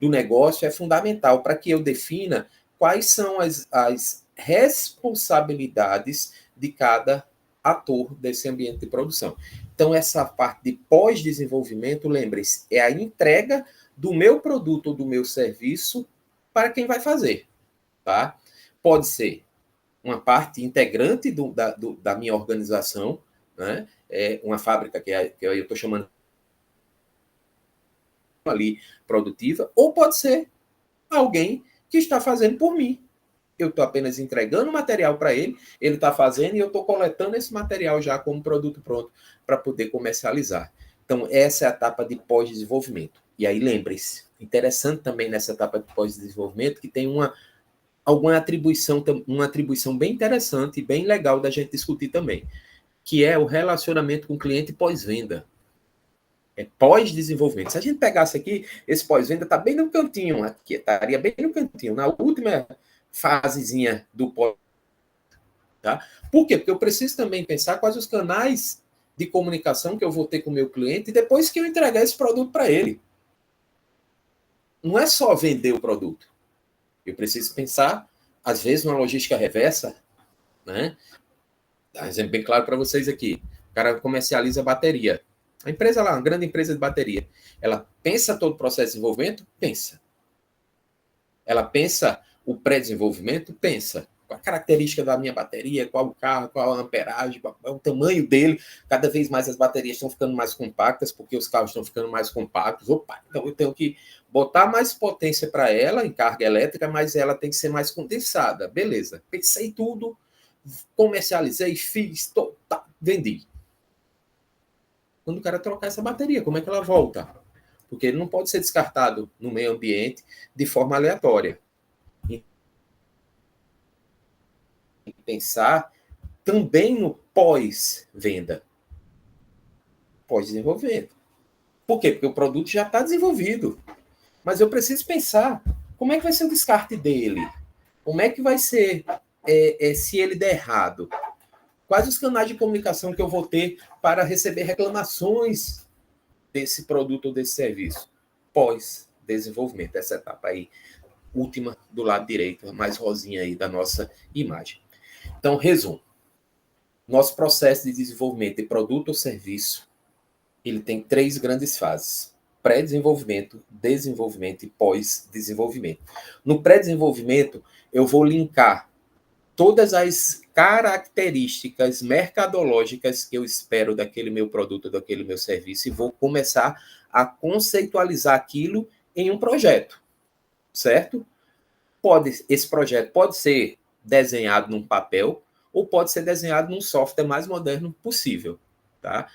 do negócio é fundamental para que eu defina quais são as responsabilidades de cada ator desse ambiente de produção. Então, essa parte de pós-desenvolvimento, lembre-se, é a entrega do meu produto ou do meu serviço para quem vai fazer. Tá? Pode ser uma parte integrante da minha organização, né? Uma fábrica que eu estou chamando ali produtiva, ou pode ser alguém que está fazendo por mim. Eu estou apenas entregando o material para ele, ele está fazendo e eu estou coletando esse material já como produto pronto para poder comercializar. Então, essa é a etapa de pós-desenvolvimento. E aí, lembre-se, interessante também nessa etapa de pós-desenvolvimento que tem uma atribuição bem interessante e bem legal da gente discutir também, que é o relacionamento com o cliente pós-venda. É pós-desenvolvimento. Se a gente pegasse aqui, esse pós-venda está bem no cantinho, aqui, estaria bem no cantinho, na última fasezinha do pós. Tá? Por quê? Porque eu preciso também pensar quais os canais de comunicação que eu vou ter com o meu cliente depois que eu entregar esse produto para ele. Não é só vender o produto. Eu preciso pensar, às vezes, numa logística reversa, né? Dá um exemplo bem claro para vocês aqui. O cara comercializa bateria. A empresa lá, uma grande empresa de bateria, ela pensa todo o processo de desenvolvimento? Pensa. Ela pensa o pré-desenvolvimento? Pensa. Qual a característica da minha bateria? Qual o carro? Qual a amperagem? Qual é o tamanho dele? Cada vez mais as baterias estão ficando mais compactas, porque os carros estão ficando mais compactos. Opa, então eu tenho que botar mais potência para ela em carga elétrica, mas ela tem que ser mais condensada. Beleza. Pensei tudo, comercializei, fiz, vendi. Quando o cara trocar essa bateria, como é que ela volta? porque ele não pode ser descartado no meio ambiente de forma aleatória. E pensar também no pós-venda, pós-desenvolvimento. Por quê? Porque o produto já está desenvolvido. Mas eu preciso pensar como é que vai ser o descarte dele? Como é que vai ser se ele der errado? Quais os canais de comunicação que eu vou ter para receber reclamações desse produto ou desse serviço? Pós-desenvolvimento, essa etapa aí, última do lado direito, a mais rosinha aí da nossa imagem. Então, resumo. Nosso processo de desenvolvimento de produto ou serviço, ele tem 3 grandes fases: pré-desenvolvimento, desenvolvimento e pós-desenvolvimento. No pré-desenvolvimento, eu vou linkar todas as características mercadológicas que eu espero daquele meu produto, daquele meu serviço, e vou começar a conceitualizar aquilo em um projeto, certo? Esse projeto pode ser desenhado num papel ou pode ser desenhado num software mais moderno possível, tá?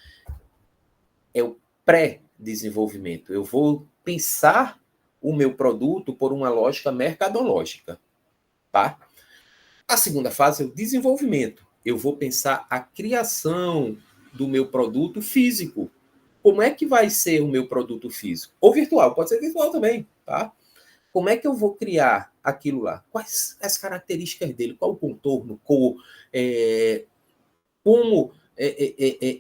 É o pré-desenvolvimento. Eu vou pensar o meu produto por uma lógica mercadológica, tá? A segunda fase é o desenvolvimento. Eu vou pensar a criação do meu produto físico. Como é que vai ser o meu produto físico? Ou virtual, pode ser virtual também, tá? Como é que eu vou criar aquilo lá? Quais as características dele? Qual o contorno, cor? Como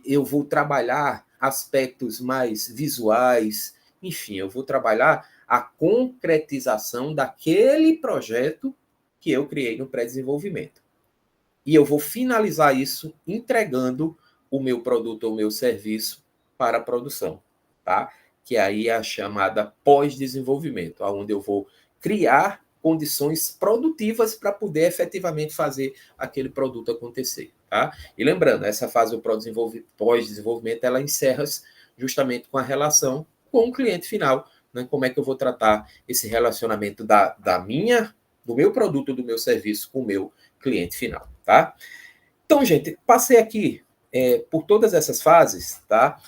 eu vou trabalhar aspectos mais visuais? Enfim, eu vou trabalhar a concretização daquele projeto que eu criei no pré-desenvolvimento. E eu vou finalizar isso entregando o meu produto ou o meu serviço para a produção, tá? Que aí é a chamada pós-desenvolvimento, onde eu vou criar condições produtivas para poder efetivamente fazer aquele produto acontecer, tá? E lembrando, essa fase do pós-desenvolvimento, ela encerra justamente com a relação com o cliente final, né? Como é que eu vou tratar esse relacionamento do meu produto, do meu serviço com o meu cliente final, tá? Então, gente, passei aqui por todas essas fases, tá?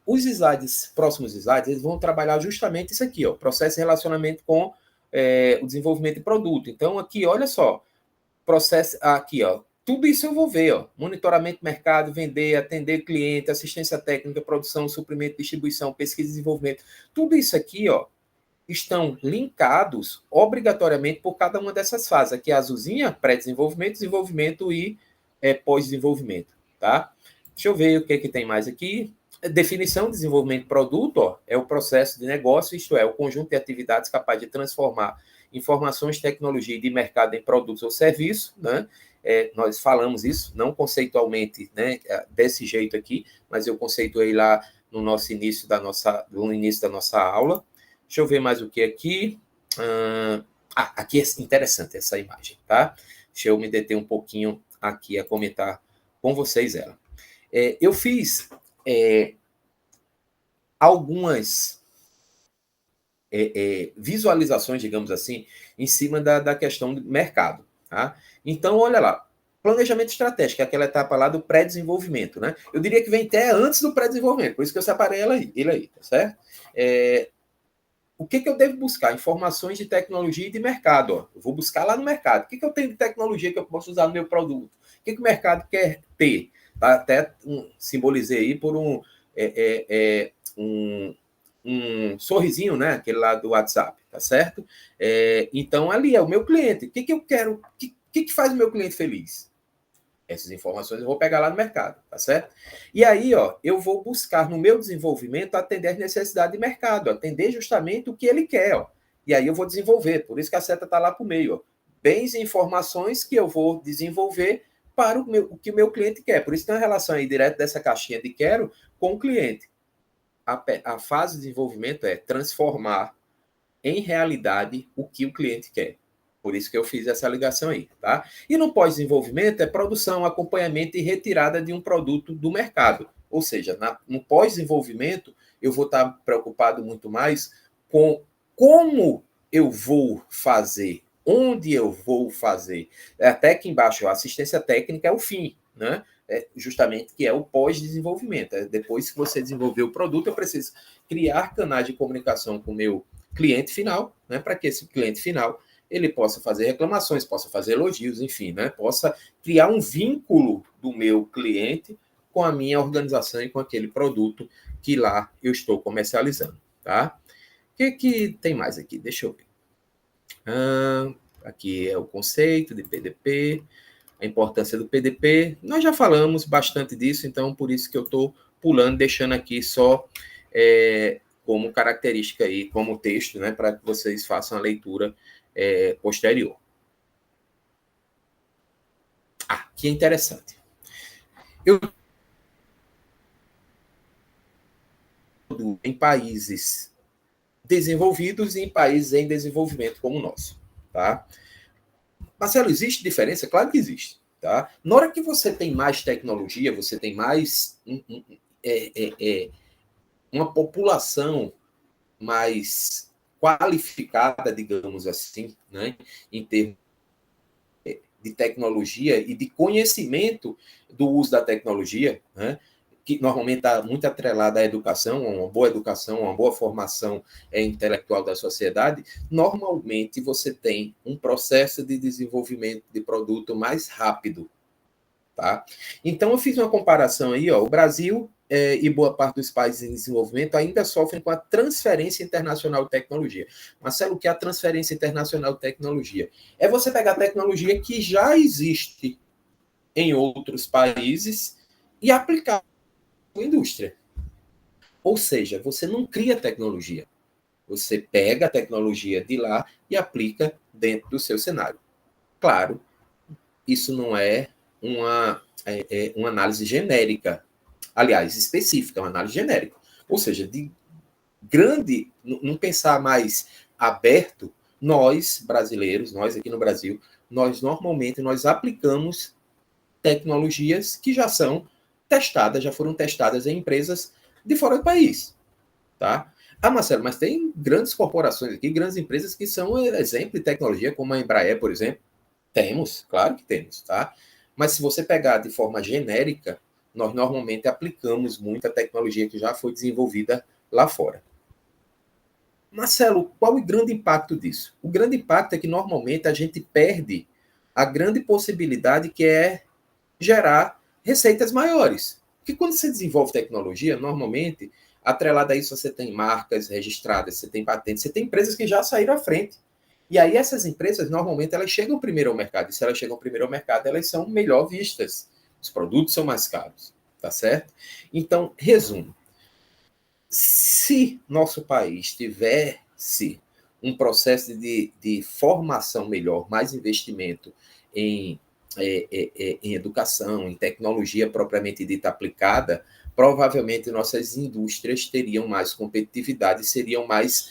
Os slides, próximos slides, eles vão trabalhar justamente isso aqui, ó, processo de relacionamento com o desenvolvimento de produto. Então, aqui, olha só, processo, aqui, ó, tudo isso eu vou ver, ó, monitoramento de mercado, vender, atender cliente, assistência técnica, produção, suprimento, distribuição, pesquisa e desenvolvimento. Tudo isso aqui, ó, estão linkados obrigatoriamente por cada uma dessas fases. Aqui a azulzinha, pré-desenvolvimento, desenvolvimento e pós-desenvolvimento, tá? Deixa eu ver o que, que tem mais aqui. Definição de desenvolvimento de produto, ó, é o processo de negócio, isto é, o conjunto de atividades capaz de transformar informações, tecnologia de mercado em produtos ou serviços, né? Nós falamos isso, não conceitualmente, né, desse jeito aqui, mas eu conceituei lá no início da nossa aula. Deixa eu ver mais o que aqui. Aqui é interessante essa imagem, tá? Deixa eu me deter um pouquinho aqui a comentar com vocês ela. Eu fiz algumas visualizações, digamos assim, em cima da questão do mercado, tá? Então, olha lá. Planejamento estratégico, que é aquela etapa lá do pré-desenvolvimento, né? Eu diria que vem até antes do pré-desenvolvimento, por isso que eu separei ele aí, tá certo? O que eu devo buscar? Informações de tecnologia e de mercado. Ó. Eu vou buscar lá no mercado. O que eu tenho de tecnologia que eu posso usar no meu produto? O que o mercado quer ter? Tá? Até simbolizei aí por um sorrisinho, né? Aquele lá do WhatsApp, tá certo? Então, ali é o meu cliente. O que eu quero? O que faz o meu cliente feliz? Essas informações eu vou pegar lá no mercado, tá certo? E aí, ó, eu vou buscar no meu desenvolvimento atender as necessidades de mercado, atender justamente o que ele quer, ó. E aí eu vou desenvolver, por isso que a seta está lá para o meio, ó. Bens e informações que eu vou desenvolver para o que o meu cliente quer. Por isso tem uma relação aí direto dessa caixinha de quero com o cliente. A fase de desenvolvimento é transformar em realidade o que o cliente quer. Por isso que eu fiz essa ligação aí, tá? E no pós-desenvolvimento é produção, acompanhamento e retirada de um produto do mercado. Ou seja, no pós-desenvolvimento eu vou estar preocupado muito mais com como eu vou fazer, onde eu vou fazer. Até aqui embaixo, a assistência técnica é o fim, né? justamente que é o pós-desenvolvimento. Depois que você desenvolveu o produto, eu preciso criar canais de comunicação com o meu cliente final, né, para que esse cliente final ele possa fazer reclamações, possa fazer elogios, enfim, né, possa criar um vínculo do meu cliente com a minha organização e com aquele produto que lá eu estou comercializando, tá? O que tem mais aqui? Deixa eu ver. Aqui é o conceito de PDP, a importância do PDP. Nós já falamos bastante disso, então por isso que eu estou pulando, deixando aqui só como característica aí, como texto, né, para que vocês façam a leitura posterior. Que é interessante. Em países desenvolvidos e em países em desenvolvimento como o nosso, tá? Marcelo, existe diferença? Claro que existe, tá? Na hora que você tem mais tecnologia, você tem mais uma população mais qualificada, digamos assim, né, em termos de tecnologia e de conhecimento do uso da tecnologia, né, que normalmente está muito atrelada à educação, a uma boa educação, a uma boa formação intelectual da sociedade, normalmente você tem um processo de desenvolvimento de produto mais rápido. Tá? Então, eu fiz uma comparação aí, ó, o Brasil e boa parte dos países em desenvolvimento ainda sofrem com a transferência internacional de tecnologia. Marcelo, o que é a transferência internacional de tecnologia? É você pegar a tecnologia que já existe em outros países e aplicar na indústria. Ou seja, você não cria tecnologia. Você pega a tecnologia de lá e aplica dentro do seu cenário. Claro, isso não é uma análise genérica, aliás, específica, uma análise genérica. Ou seja, de grande, não pensar mais aberto, nós, brasileiros, nós aqui no Brasil, nós normalmente nós aplicamos tecnologias que já são testadas, já foram testadas em empresas de fora do país, tá? Marcelo, mas tem grandes corporações aqui, grandes empresas que são exemplo de tecnologia, como a Embraer, por exemplo. Temos, claro que temos, tá? Mas se você pegar de forma genérica, nós normalmente aplicamos muita tecnologia que já foi desenvolvida lá fora. Marcelo, qual o grande impacto disso? O grande impacto é que normalmente a gente perde a grande possibilidade que é gerar receitas maiores. Porque quando você desenvolve tecnologia, normalmente, atrelada a isso, você tem marcas registradas, você tem patentes, você tem empresas que já saíram à frente. E aí essas empresas, normalmente, elas chegam primeiro ao mercado. E se elas chegam primeiro ao mercado, elas são melhor vistas. Os produtos são mais caros, tá certo? Então, resumo. Se nosso país tivesse um processo de formação melhor, mais investimento em em educação, em tecnologia propriamente dita aplicada, provavelmente nossas indústrias teriam mais competitividade, seriam mais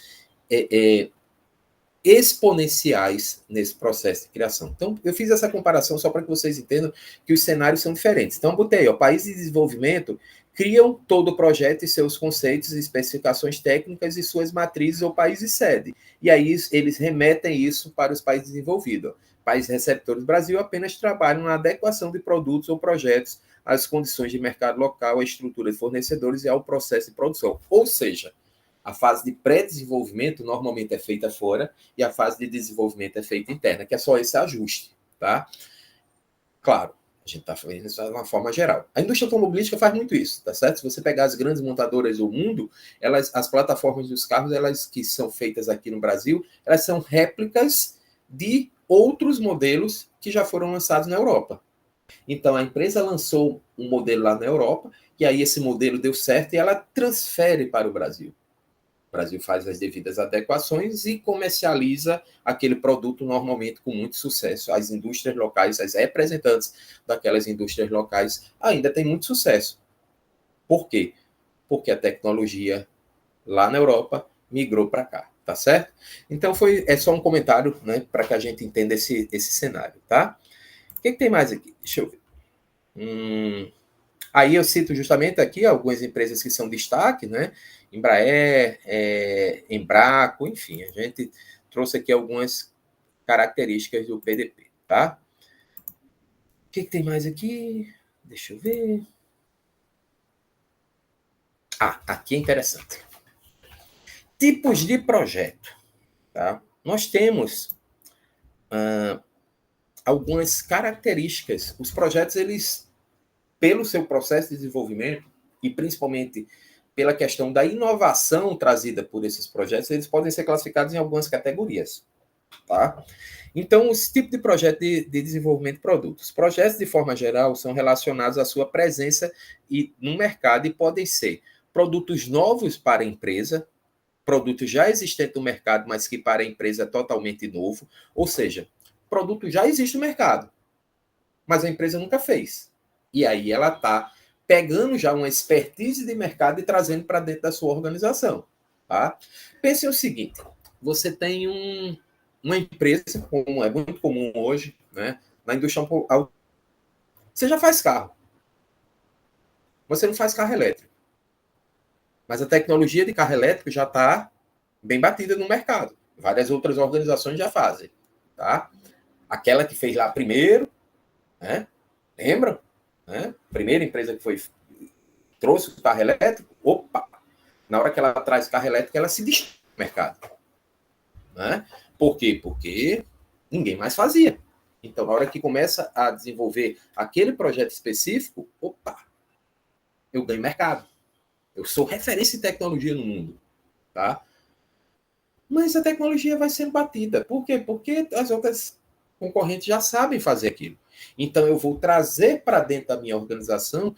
exponenciais nesse processo de criação. Então, eu fiz essa comparação só para que vocês entendam que os cenários são diferentes. Então, botei, ó, países de desenvolvimento criam todo o projeto e seus conceitos, especificações técnicas e suas matrizes ou países sede. E aí eles remetem isso para os países desenvolvidos. Países receptores do Brasil apenas trabalham na adequação de produtos ou projetos às condições de mercado local, à estrutura de fornecedores e ao processo de produção. Ou seja, a fase de pré-desenvolvimento normalmente é feita fora e a fase de desenvolvimento é feita interna, que é só esse ajuste, tá? Claro, a gente está fazendo isso de uma forma geral. A indústria automobilística faz muito isso, tá certo? Se você pegar as grandes montadoras do mundo, as plataformas dos carros, elas que são feitas aqui no Brasil, elas são réplicas de outros modelos que já foram lançados na Europa. Então, a empresa lançou um modelo lá na Europa, e aí esse modelo deu certo e ela transfere para o Brasil. O Brasil faz as devidas adequações e comercializa aquele produto normalmente com muito sucesso. As indústrias locais, as representantes daquelas indústrias locais ainda têm muito sucesso. Por quê? Porque a tecnologia lá na Europa migrou para cá, tá certo? Então é só um comentário, né, para que a gente entenda esse cenário, tá? O que tem mais aqui? Deixa eu ver. Aí eu cito justamente aqui algumas empresas que são destaque, né? Embraer, Embraco, enfim, a gente trouxe aqui algumas características do PDP, tá? O que tem mais aqui? Deixa eu ver. Aqui é interessante. Tipos de projeto. Tá? Nós temos algumas características. Os projetos, eles, pelo seu processo de desenvolvimento, e principalmente pela questão da inovação trazida por esses projetos, eles podem ser classificados em algumas categorias. Tá? Então, os tipos de projeto de desenvolvimento de produtos. Projetos, de forma geral, são relacionados à sua presença no mercado e podem ser produtos novos para a empresa, produto já existente no mercado, mas que para a empresa é totalmente novo, ou seja, o produto já existe no mercado, mas a empresa nunca fez. E aí ela está pegando já uma expertise de mercado e trazendo para dentro da sua organização. Tá? Pense o seguinte, você tem uma empresa, como é muito comum hoje, né, na indústria, você já faz carro, você não faz carro elétrico, mas a tecnologia de carro elétrico já está bem batida no mercado. Várias outras organizações já fazem. Tá? Aquela que fez lá primeiro, né? Lembram? Né? Primeira empresa que trouxe o carro elétrico, opa! Na hora que ela traz o carro elétrico, ela se destaca no mercado. Né? Por quê? Porque ninguém mais fazia. Então, na hora que começa a desenvolver aquele projeto específico, opa! Eu ganho mercado. Eu sou referência em tecnologia no mundo. Tá? Mas a tecnologia vai sendo batida. Por quê? Porque as outras concorrentes já sabem fazer aquilo. Então, eu vou trazer para dentro da minha organização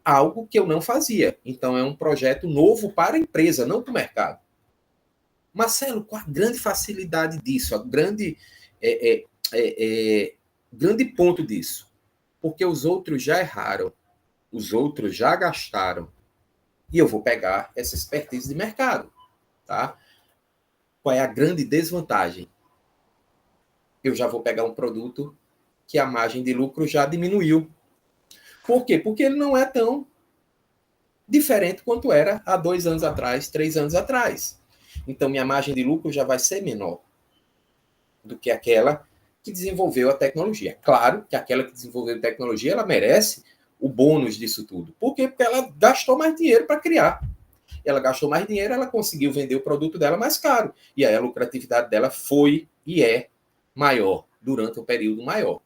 algo que eu não fazia. Então, é um projeto novo para a empresa, não para o mercado. Marcelo, qual a grande facilidade disso? A grande ponto disso? Porque os outros já erraram, os outros já gastaram, e eu vou pegar essa expertise de mercado. Tá? Qual é a grande desvantagem? Eu já vou pegar um produto que a margem de lucro já diminuiu. Por quê? Porque ele não é tão diferente quanto era há 2 anos atrás, 3 anos atrás. Então, minha margem de lucro já vai ser menor do que aquela que desenvolveu a tecnologia. Claro que aquela que desenvolveu a tecnologia, ela merece o bônus disso tudo. Por quê? Porque ela gastou mais dinheiro para criar. Ela gastou mais dinheiro, ela conseguiu vender o produto dela mais caro. E aí a lucratividade dela foi e é maior durante um período maior.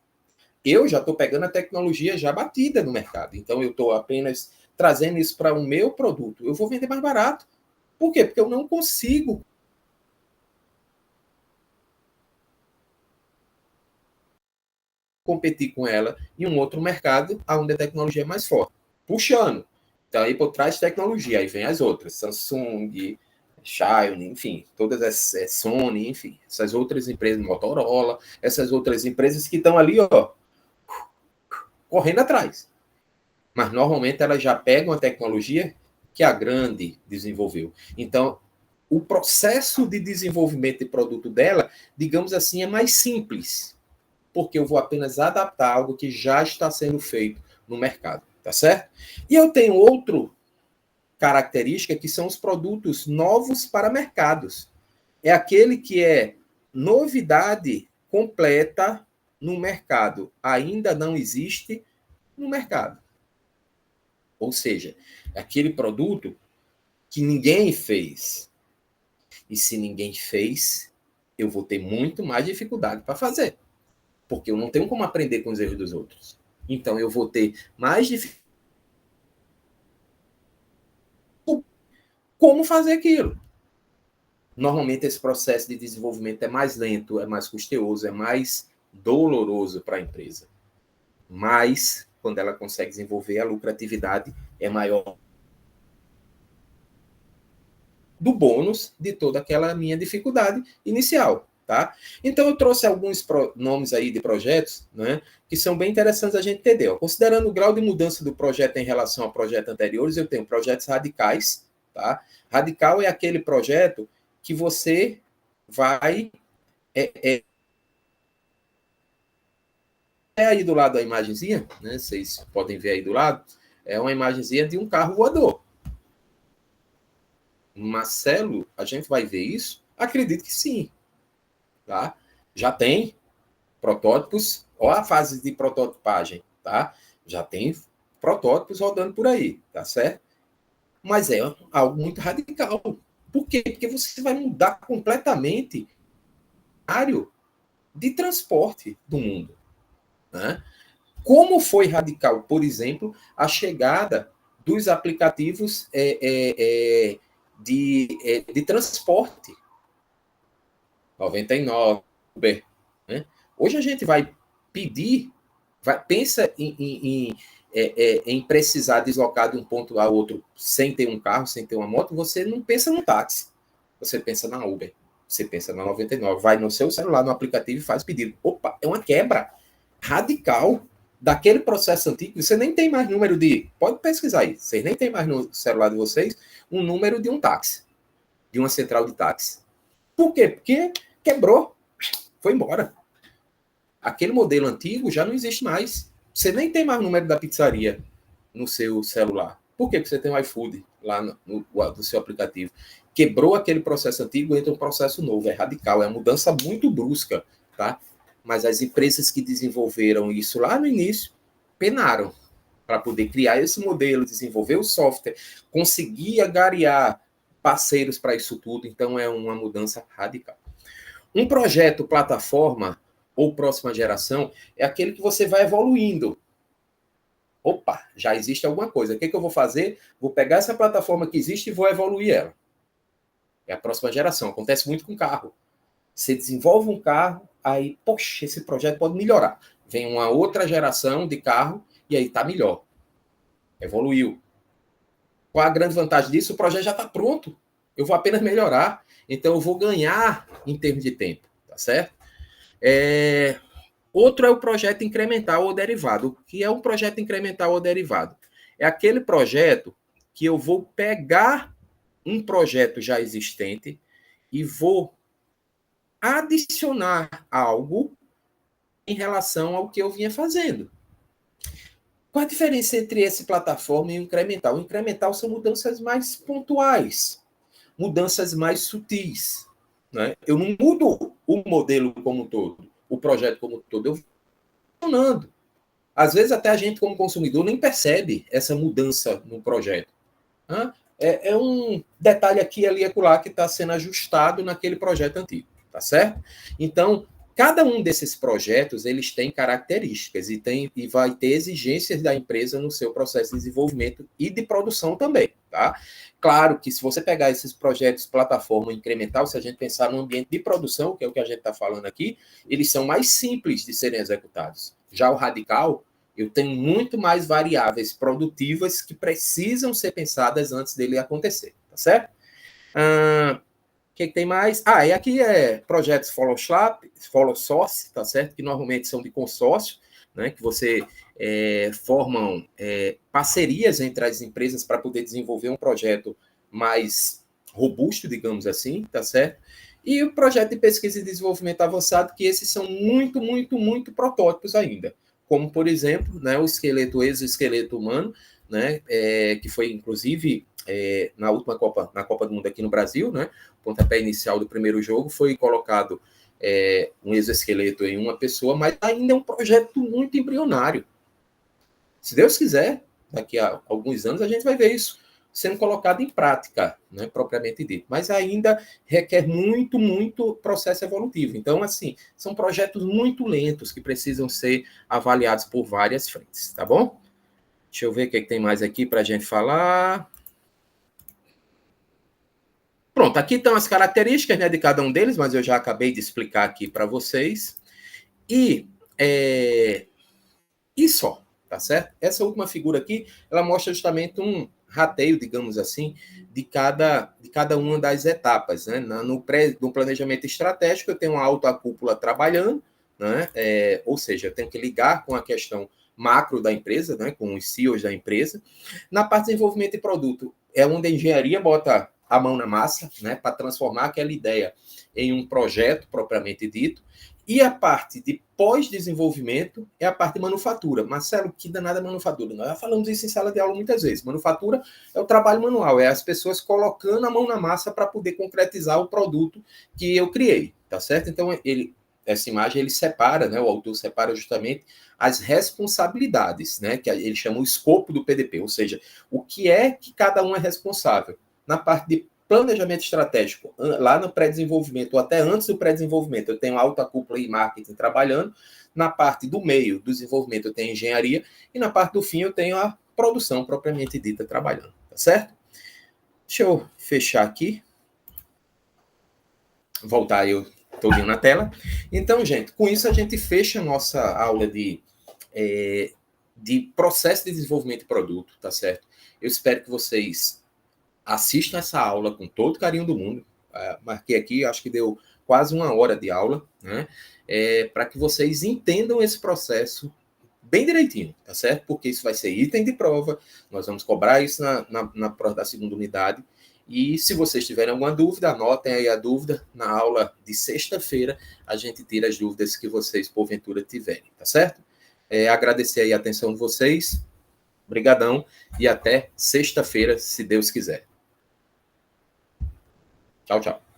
Eu já estou pegando a tecnologia já batida no mercado. Então, eu estou apenas trazendo isso para o meu produto. Eu vou vender mais barato. Por quê? Porque eu não consigo competir com ela em um outro mercado onde a tecnologia é mais forte. Puxando. Então, aí por trás de tecnologia, aí vem as outras. Samsung, Xiaomi, enfim, todas as Sony, enfim, essas outras empresas, Motorola, essas outras empresas que estão ali, ó, correndo atrás. Mas normalmente elas já pegam a tecnologia que a grande desenvolveu. Então, o processo de desenvolvimento de produto dela, digamos assim, é mais simples, porque eu vou apenas adaptar algo que já está sendo feito no mercado, tá certo? E eu tenho outra característica que são os produtos novos para mercados. É aquele que é novidade completa no mercado, ainda não existe no mercado. Ou seja, é aquele produto que ninguém fez. E se ninguém fez, eu vou ter muito mais dificuldade para fazer. Porque eu não tenho como aprender com os erros dos outros. Então, eu vou ter mais dificuldade como fazer aquilo. Normalmente, esse processo de desenvolvimento é mais lento, é mais custoso, é mais doloroso para a empresa. Mas, quando ela consegue desenvolver, a lucratividade é maior do bônus de toda aquela minha dificuldade inicial. Tá? Então, eu trouxe alguns nomes aí de projetos, né, que são bem interessantes a gente entender. Ó. Considerando o grau de mudança do projeto em relação a projetos anteriores, eu tenho projetos radicais. Tá? Radical é aquele projeto que você vai... aí do lado a imagenzinha, né, vocês podem ver aí do lado, é uma imagenzinha de um carro voador. Marcelo, a gente vai ver isso? Acredito que sim. Tá? Já tem protótipos, ó a fase de prototipagem, tá? Já tem protótipos rodando por aí, tá certo? Mas é algo muito radical. Por quê? Porque você vai mudar completamente o área de transporte do mundo, né? Como foi radical, por exemplo, a chegada dos aplicativos de transporte, 99, Uber, né? Hoje a gente vai pedir, pensa em precisar deslocar de um ponto a outro sem ter um carro, sem ter uma moto, você não pensa no táxi, você pensa na Uber, você pensa na 99, vai no seu celular, no aplicativo e faz pedido. Opa, é uma quebra radical daquele processo antigo. Você nem tem mais número de... Pode pesquisar aí. Vocês nem tem mais no celular de vocês um número de um táxi, de uma central de táxi. Por quê? Porque quebrou, foi embora. Aquele modelo antigo já não existe mais. Você nem tem mais número da pizzaria no seu celular. Por quê? Porque você tem o iFood lá no seu aplicativo. Quebrou aquele processo antigo, entra um processo novo. É radical, é uma mudança muito brusca, tá? Mas as empresas que desenvolveram isso lá no início penaram para poder criar esse modelo, desenvolver o software, conseguir agariar parceiros para isso tudo. Então, é uma mudança radical. Um projeto plataforma ou próxima geração é aquele que você vai evoluindo. Opa, já existe alguma coisa. O que eu vou fazer? Vou pegar essa plataforma que existe e vou evoluir ela. É a próxima geração. Acontece muito com carro. Você desenvolve um carro, aí, poxa, esse projeto pode melhorar. Vem uma outra geração de carro e aí está melhor. Evoluiu. Qual a grande vantagem disso? O projeto já está pronto. Eu vou apenas melhorar. Então, eu vou ganhar em termos de tempo. Tá certo? Outro é o projeto incremental ou derivado. O que é um projeto incremental ou derivado? É aquele projeto que eu vou pegar um projeto já existente e vou adicionar algo em relação ao que eu vinha fazendo. Qual a diferença entre esse plataforma e o incremental? O incremental são mudanças mais pontuais, mudanças mais sutis. Né? Eu não mudo o modelo como um todo, o projeto como um todo, eu vou funcionando. Às vezes até a gente, como consumidor, nem percebe essa mudança no projeto. É um detalhe aqui, ali e acolá que está sendo ajustado naquele projeto antigo, tá certo? Então, cada um desses projetos, eles têm características e vai ter exigências da empresa no seu processo de desenvolvimento e de produção também, tá? Claro que se você pegar esses projetos plataforma incremental, se a gente pensar no ambiente de produção, que é o que a gente está falando aqui, eles são mais simples de serem executados. Já o radical, eu tenho muito mais variáveis produtivas que precisam ser pensadas antes dele acontecer, tá certo? O que tem mais? E aqui é projetos follow source, tá certo? Que normalmente são de consórcio, né? Que você formam parcerias entre as empresas para poder desenvolver um projeto mais robusto, digamos assim, tá certo? E o projeto de pesquisa e desenvolvimento avançado, que esses são muito, muito, muito protótipos ainda. Como, por exemplo, né, o exoesqueleto humano, né, que foi, inclusive, na última Copa, na Copa do Mundo aqui no Brasil, né, o pontapé inicial do primeiro jogo foi colocado um exoesqueleto em uma pessoa, mas ainda é um projeto muito embrionário. Se Deus quiser, daqui a alguns anos a gente vai ver isso sendo colocado em prática, né, propriamente dito. Mas ainda requer muito, muito processo evolutivo. Então, assim, são projetos muito lentos que precisam ser avaliados por várias frentes, tá bom? Deixa eu ver o que tem mais aqui para a gente falar. Pronto, aqui estão as características, né, de cada um deles, mas eu já acabei de explicar aqui para vocês. E só, tá certo? Essa última figura aqui, ela mostra justamente um rateio, digamos assim, de cada uma das etapas. Né? No planejamento estratégico, eu tenho uma alta cúpula trabalhando, né? Ou seja, eu tenho que ligar com a questão macro da empresa, né? Com os CEOs da empresa. Na parte de desenvolvimento de produto, é onde a engenharia bota a mão na massa, né? Para transformar aquela ideia em um projeto propriamente dito. E a parte de pós-desenvolvimento é a parte de manufatura. Marcelo, que danada é manufatura? Nós já falamos isso em sala de aula muitas vezes. Manufatura é o trabalho manual, é as pessoas colocando a mão na massa para poder concretizar o produto que eu criei, tá certo? Então, essa imagem ele separa, né, o autor separa justamente as responsabilidades, né, que ele chama o escopo do PDP, ou seja, o que é que cada um é responsável. Na parte de planejamento estratégico, lá no pré-desenvolvimento, ou até antes do pré-desenvolvimento, eu tenho alta cúpula e marketing trabalhando. Na parte do meio do desenvolvimento, eu tenho engenharia. E na parte do fim, eu tenho a produção propriamente dita trabalhando. Tá certo? Deixa eu fechar aqui. Voltar eu todinho na tela. Então, gente, com isso a gente fecha a nossa aula de processo de desenvolvimento de produto, tá certo? Eu espero que vocês assistam essa aula com todo o carinho do mundo. Marquei aqui, acho que deu quase 1 hora de aula, né? Para que vocês entendam esse processo bem direitinho, tá certo? Porque isso vai ser item de prova, nós vamos cobrar isso na prova da segunda unidade. E se vocês tiverem alguma dúvida, anotem aí a dúvida. Na aula de sexta-feira, a gente tira as dúvidas que vocês, porventura, tiverem, tá certo? Agradecer aí a atenção de vocês. Obrigadão e até sexta-feira, se Deus quiser. Tchau, tchau.